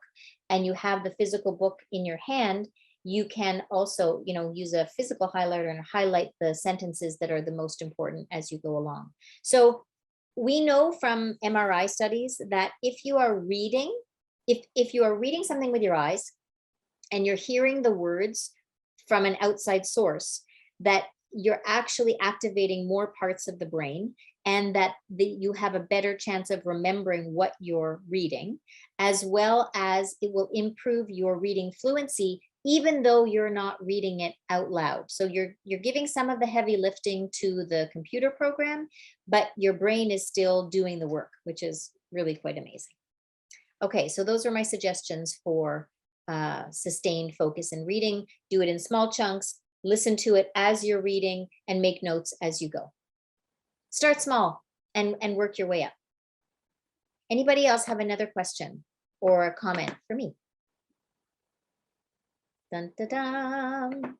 and you have the physical book in your hand, you can also, you know, use a physical highlighter and highlight the sentences that are the most important as you go along. So we know from MRI studies that if you are reading, if you are reading something with your eyes and you're hearing the words from an outside source, that you're actually activating more parts of the brain, and that you have a better chance of remembering what you're reading, as well as it will improve your reading fluency, even though you're not reading it out loud. So you're giving some of the heavy lifting to the computer program, but your brain is still doing the work, which is really quite amazing. Okay, so those are my suggestions for sustained focus in reading. Do it in small chunks, listen to it as you're reading, and make notes as you go. Start small and work your way up. Anybody else have another question or a comment for me? Dun, dun, dun.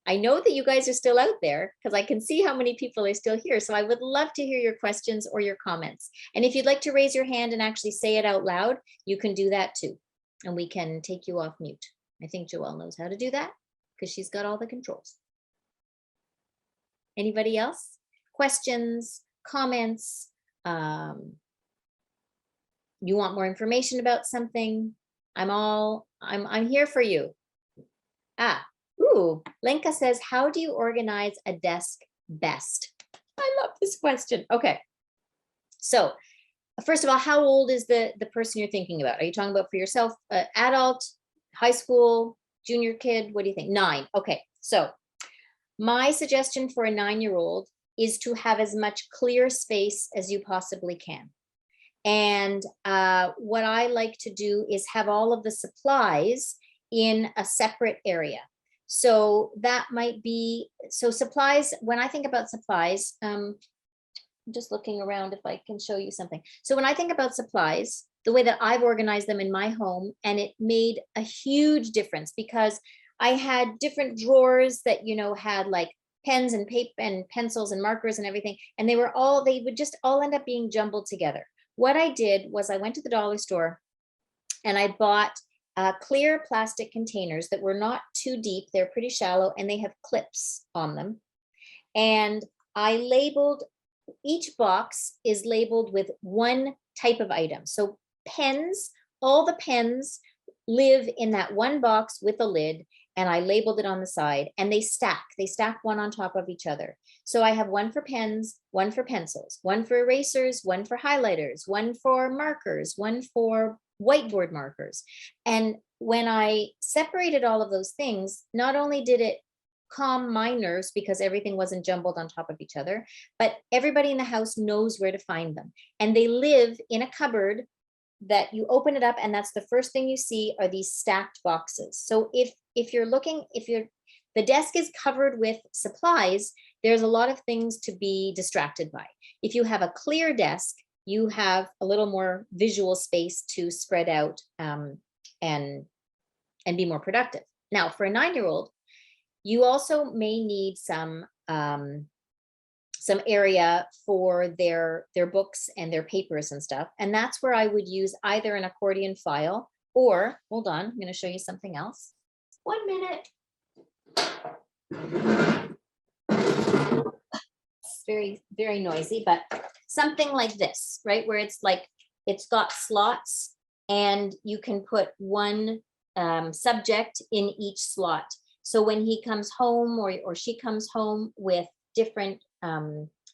I know that you guys are still out there because I can see how many people are still here. So I would love to hear your questions or your comments. And if you'd like to raise your hand and actually say it out loud, you can do that too. And we can take you off mute. I think Joelle knows how to do that because she's got all the controls. Anybody else? questions, comments, you want more information about something, I'm here for you. Lenka says, how do you organize a desk best? I love this question. Okay. So first of all, how old is the person you're thinking about? Are you talking about for yourself, adult, high school, junior kid? What do you think? 9. Okay. So my suggestion for a 9-year-old is to have as much clear space as you possibly can. And what I like to do is have all of the supplies in a separate area. So that might be, so supplies, when I think about supplies, I'm just looking around if I can show you something. So when I think about supplies, the way that I've organized them in my home, and it made a huge difference because I had different drawers that, you know, had like pens and paper and pencils and markers and everything. And they would just all end up being jumbled together. What I did was I went to the dollar store and I bought clear plastic containers that were not too deep. They're pretty shallow and they have clips on them. And I labeled, each box is labeled with one type of item. So pens, all the pens live in that one box with a lid, and I labeled it on the side, and they stack one on top of each other. So I have one for pens, one for pencils, one for erasers, one for highlighters, one for markers, one for whiteboard markers. And when I separated all of those things, not only did it calm my nerves because everything wasn't jumbled on top of each other, but everybody in the house knows where to find them. And they live in a cupboard that you open it up and that's the first thing you see are these stacked boxes. So if you're looking, the desk is covered with supplies, there's a lot of things to be distracted by. If you have a clear desk, you have a little more visual space to spread out and be more productive. Now, for a 9-year-old, you also may need some area for their books and their papers and stuff. And that's where I would use either an accordion file or, hold on, I'm going to show you something else. 1 minute. It's very, very noisy, but something like this, right? Where it's like, it's got slots and you can put one subject in each slot. So when he comes home or she comes home with different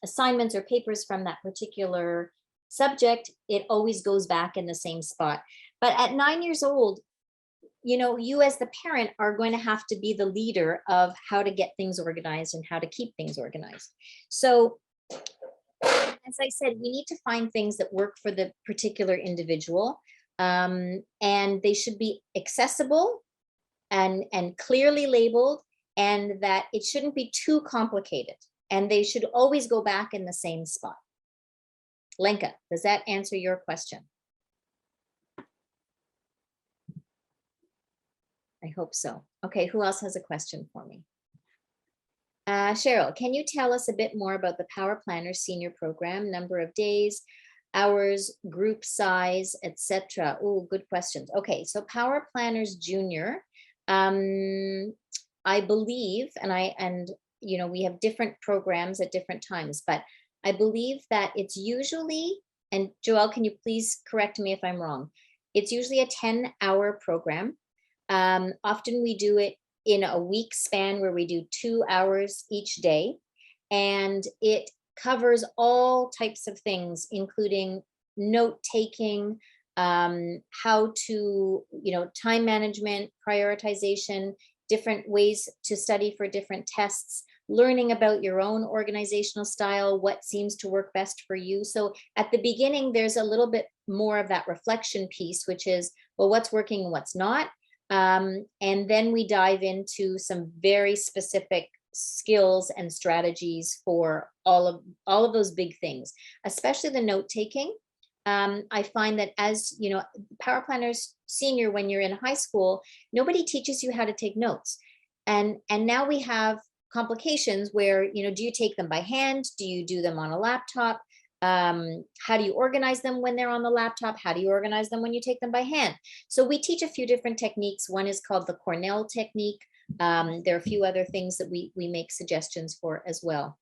assignments or papers from that particular subject, it always goes back in the same spot. But at 9 years old, you know, you as the parent are going to have to be the leader of how to get things organized and how to keep things organized. So as I said, we need to find things that work for the particular individual, and they should be accessible and clearly labeled, and that it shouldn't be too complicated, and they should always go back in the same spot. Lenka, does that answer your question? I hope so. Okay, who else has a question for me? Cheryl, can you tell us a bit more about the Power Planner Senior Program, number of days, hours, group size, etc.? Oh, good questions. Okay, so Power Planners Junior, I believe, and you know, we have different programs at different times, but I believe that it's usually, and Joelle, can you please correct me if I'm wrong? It's usually a 10-hour program. Often we do it in a week span where we do 2 hours each day, and it covers all types of things, including note taking, how to, you know, time management, prioritization, different ways to study for different tests, learning about your own organizational style, what seems to work best for you. So at the beginning, there's a little bit more of that reflection piece, which is, well, what's working and what's not. And then we dive into some very specific skills and strategies for all of those big things, especially the note taking. I find that, as you know, Power Planners Senior, when you're in high school, nobody teaches you how to take notes. And now we have complications where, you know, do you take them by hand? Do you do them on a laptop? How do you organize them when they're on the laptop? How do you organize them when you take them by hand? So we teach a few different techniques. One is called the Cornell technique. There are a few other things that we make suggestions for as well.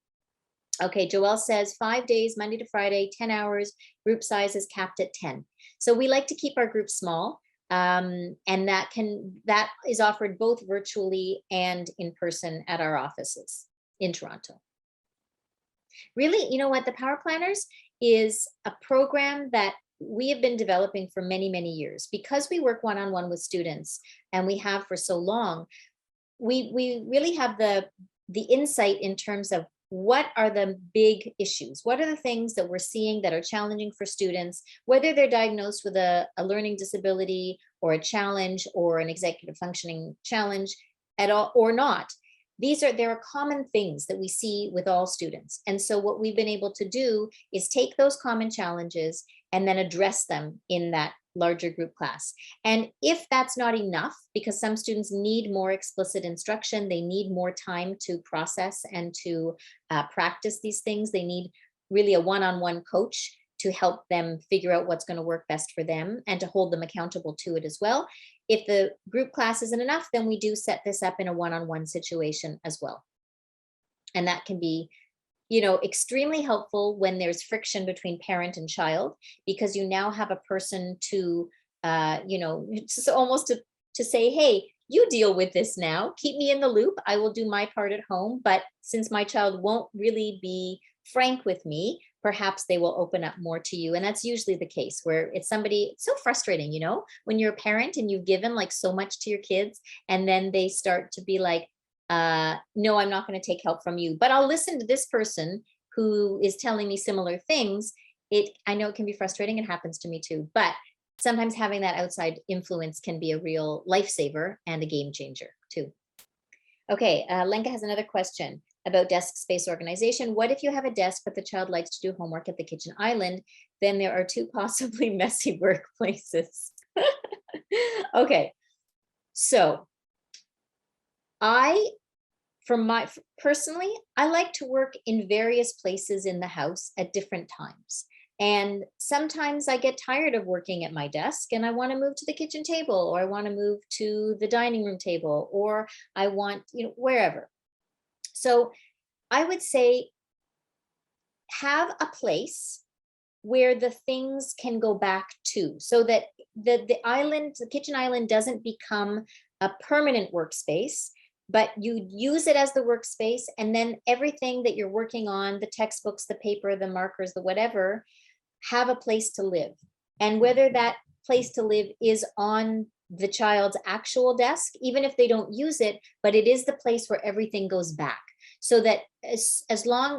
Okay, Joelle says 5 days, Monday to Friday, 10 hours, group size is capped at 10. So we like to keep our groups small. And that is offered both virtually and in person at our offices in Toronto. Really, you know what, the Power Planners is a program that we have been developing for many, many years. Because we work one-on-one with students, and we have for so long, we really have the insight in terms of what are the big issues, what are the things that we're seeing that are challenging for students, whether they're diagnosed with a learning disability or a challenge or an executive functioning challenge at all or not. There are common things that we see with all students. And so what we've been able to do is take those common challenges and then address them in that larger group class. And if that's not enough, because some students need more explicit instruction, they need more time to process and to practice these things. They need really a one-on-one coach to help them figure out what's going to work best for them and to hold them accountable to it as well. If the group class isn't enough, then we do set this up in a one-on-one situation as well. And that can be, extremely helpful when there's friction between parent and child, because you now have a person to, just almost to say, hey, you deal with this now, keep me in the loop. I will do my part at home. But since my child won't really be frank with me, perhaps they will open up more to you. And that's usually the case where it's so frustrating, when you're a parent and you've given like so much to your kids, and then they start to be like, no, I'm not going to take help from you, but I'll listen to this person who is telling me similar things. I know it can be frustrating. It happens to me too, but sometimes having that outside influence can be a real lifesaver and a game changer too. Okay, Lenka has another question about desk space organization. What if you have a desk, but the child likes to do homework at the kitchen island? Then there are two possibly messy workplaces. Okay, so personally, I like to work in various places in the house at different times. And sometimes I get tired of working at my desk and I want to move to the kitchen table, or I want to move to the dining room table, or I want, wherever. So I would say have a place where the things can go back to, so that the kitchen island doesn't become a permanent workspace, but you use it as the workspace, and then everything that you're working on, the textbooks, the paper, the markers, the whatever, have a place to live. And whether that place to live is on the child's actual desk, even if they don't use it, but it is the place where everything goes back. So that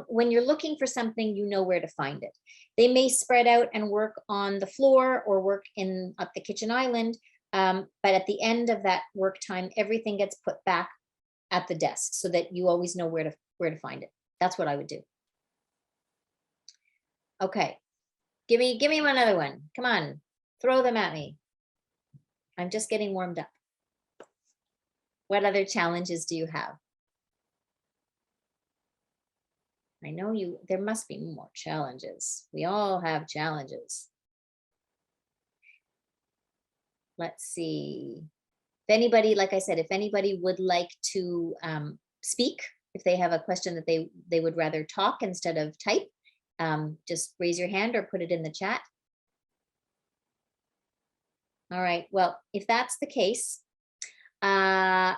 when you're looking for something, you know where to find it. They may spread out and work on the floor or work at the kitchen island, but at the end of that work time, everything gets put back at the desk so that you always know where to find it. That's what I would do. Okay, give me another one. Come on, throw them at me. I'm just getting warmed up. What other challenges do you have? I know there must be more challenges. We all have challenges. Let's see. If anybody, like I said, if anybody would like to speak, if they have a question that they would rather talk instead of type, just raise your hand or put it in the chat. All right, well, if that's the case, I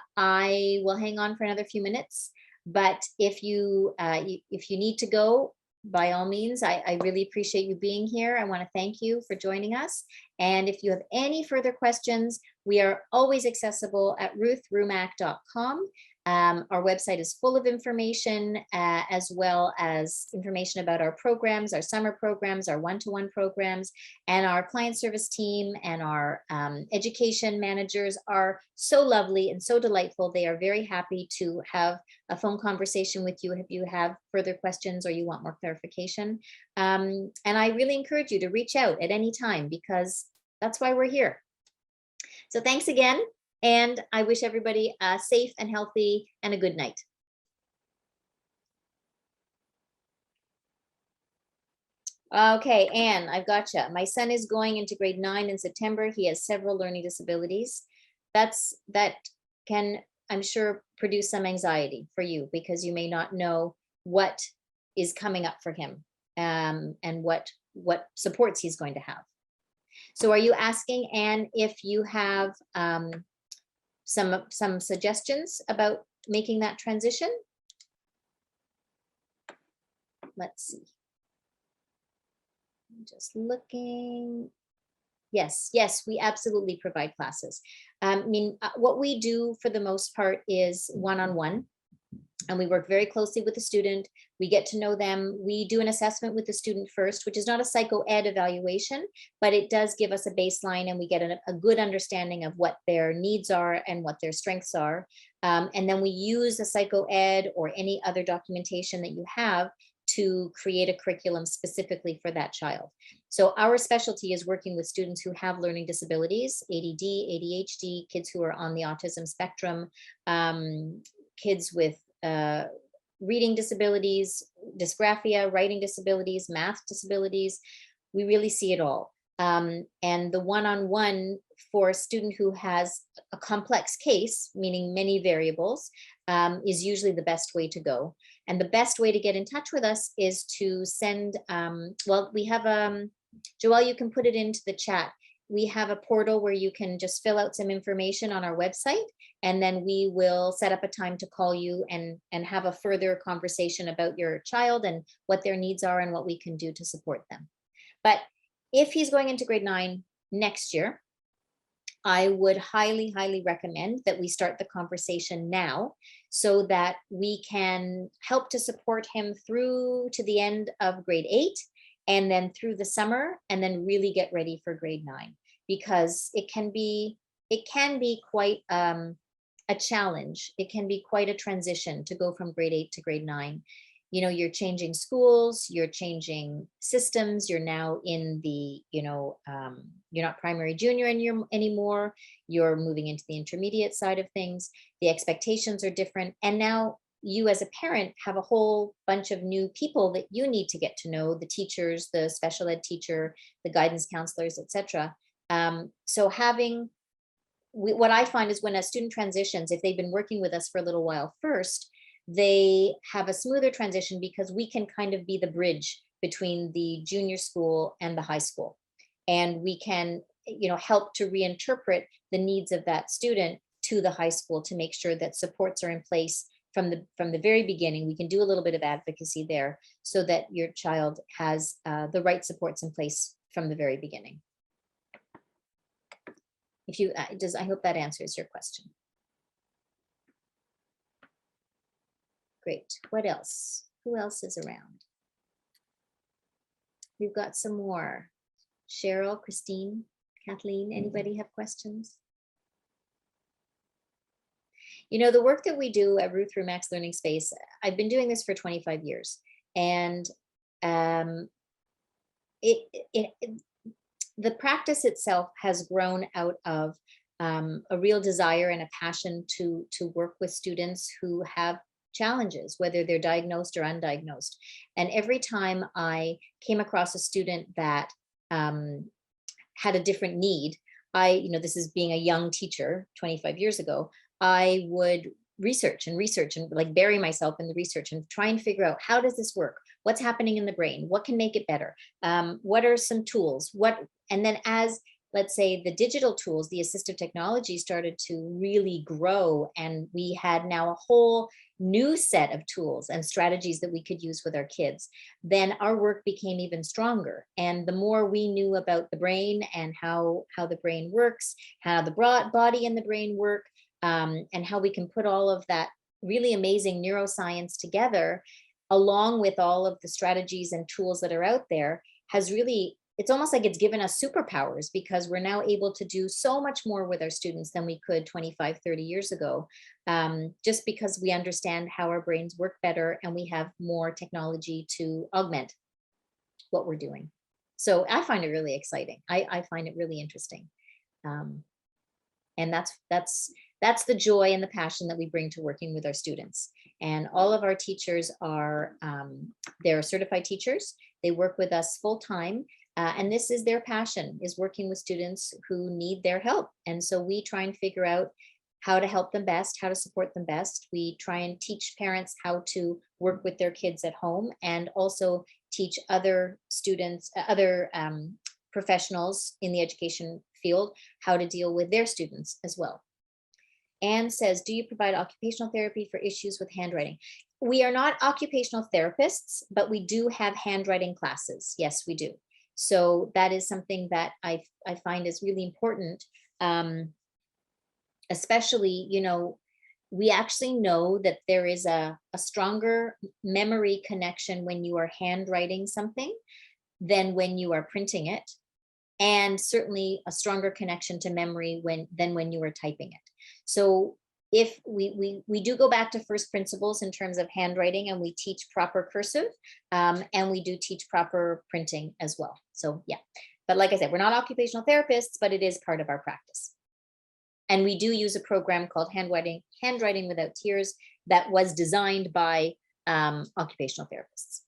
will hang on for another few minutes. But if you need to go, by all means, I really appreciate you being here. I want to thank you for joining us. And if you have any further questions, we are always accessible at ruthrumack.com. Our website is full of information, as well as information about our programs, our summer programs, our one-to-one programs, and our client service team and our education managers are so lovely and so delightful. They are very happy to have a phone conversation with you if you have further questions or you want more clarification. And I really encourage you to reach out at any time, because that's why we're here. So thanks again. And I wish everybody safe and healthy and a good night. Okay, Anne, I've got you. My son is going into grade 9 in September. He has several learning disabilities. That can, I'm sure, produce some anxiety for you, because you may not know what is coming up for him, and what supports he's going to have. So are you asking, Anne, if you have some suggestions about making that transition? Let's see. I'm just looking. Yes, we absolutely provide classes. I mean, what we do for the most part is one-on-one, and we work very closely with the student. We get to know them. We do an assessment with the student first, which is not a psycho-ed evaluation, but it does give us a baseline, and we get a good understanding of what their needs are and what their strengths are. And then we use the psycho-ed or any other documentation that you have to create a curriculum specifically for that child. So our specialty is working with students who have learning disabilities, ADD, ADHD, kids who are on the autism spectrum, kids with reading disabilities, dysgraphia, writing disabilities, math disabilities. We really see it all. And the one-on-one for a student who has a complex case, meaning many variables, is usually the best way to go. And the best way to get in touch with us is to send, well, we have, Joelle, you can put it into the chat. We have a portal where you can just fill out some information on our website, and then we will set up a time to call you and have a further conversation about your child and what their needs are and what we can do to support them. But if he's going into grade 9 next year, I would highly, highly recommend that we start the conversation now so that we can help to support him through to the end of grade 8 and then through the summer, and then really get ready for grade 9, because it can be quite a challenge. It can be quite a transition to go from grade 8 to grade 9. You know, you're changing schools, you're changing systems, you're now in the, you're not primary junior anymore, you're moving into the intermediate side of things, the expectations are different, and now you as a parent have a whole bunch of new people that you need to get to know, the teachers, the special ed teacher, the guidance counselors, etc. So what I find is when a student transitions, if they've been working with us for a little while first, they have a smoother transition because we can kind of be the bridge between the junior school and the high school. And we can, help to reinterpret the needs of that student to the high school to make sure that supports are in place from the very beginning. We can do a little bit of advocacy there so that your child has the right supports in place from the very beginning. If you, I hope that answers your question. Great. What else? Who else is around? We've got some more. Cheryl, Christine, Kathleen, anybody have questions? The work that we do at Ruth Rumack's Learning Space, I've been doing this for 25 years. And the practice itself has grown out of a real desire and a passion to work with students who have challenges, whether they're diagnosed or undiagnosed. And every time I came across a student that had a different need, this is being a young teacher 25 years ago, I would research and like bury myself in the research and try and figure out, how does this work? What's happening in the brain? What can make it better? What are some tools? And then as, let's say, the digital tools, the assistive technology started to really grow, and we had now a whole new set of tools and strategies that we could use with our kids, then our work became even stronger. And the more we knew about the brain and how the brain works, how the body and the brain work, and how we can put all of that really amazing neuroscience together, along with all of the strategies and tools that are out there, has really, it's almost like it's given us superpowers, because we're now able to do so much more with our students than we could 25, 30 years ago, just because we understand how our brains work better and we have more technology to augment what we're doing. So I find it really exciting. I find it really interesting. And that's the joy and the passion that we bring to working with our students. And all of our teachers are, they're certified teachers. They work with us full time. And this is their passion, is working with students who need their help. And so we try and figure out how to help them best, how to support them best. We try and teach parents how to work with their kids at home, and also teach other students, other professionals in the education field, how to deal with their students as well. Anne says, do you provide occupational therapy for issues with handwriting? We are not occupational therapists, but we do have handwriting classes. Yes, we do. So that is something that I find is really important. Especially, you know, we actually know that there is a stronger memory connection when you are handwriting something than when you are printing it, and certainly a stronger connection to memory than when you are typing it. So if we do go back to first principles in terms of handwriting, and we teach proper cursive, and we do teach proper printing as well. So yeah, but like I said, we're not occupational therapists, but it is part of our practice. And we do use a program called Handwriting Without Tears that was designed by occupational therapists.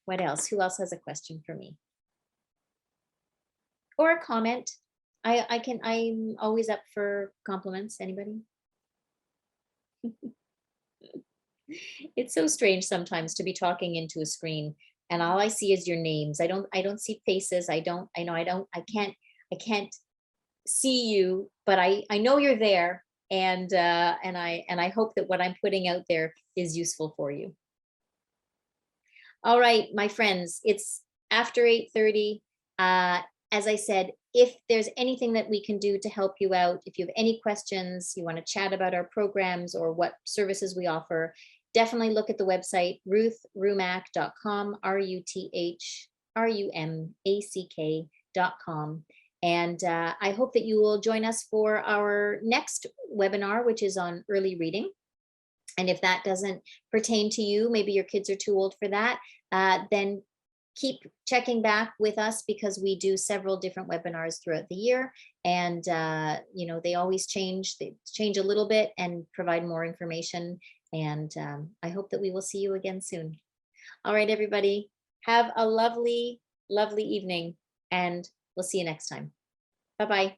What else? Who else has a question for me? Or a comment? I'm always up for compliments. Anybody? It's so strange sometimes to be talking into a screen and all I see is your names. I don't see faces. I can't see you, but I know you're there, and I hope that what I'm putting out there is useful for you. All right, my friends, it's after 8:30. As I said, if there's anything that we can do to help you out, if you have any questions, you want to chat about our programs or what services we offer, definitely look at the website, ruthrumack.com, RUTHRUMACK.com. And I hope that you will join us for our next webinar, which is on early reading. And if that doesn't pertain to you, maybe your kids are too old for that, then keep checking back with us, because we do several different webinars throughout the year. And, you know, they always change. They change a little bit and provide more information. And I hope that we will see you again soon. All right, everybody, have a lovely, lovely evening, and we'll see you next time. Bye-bye.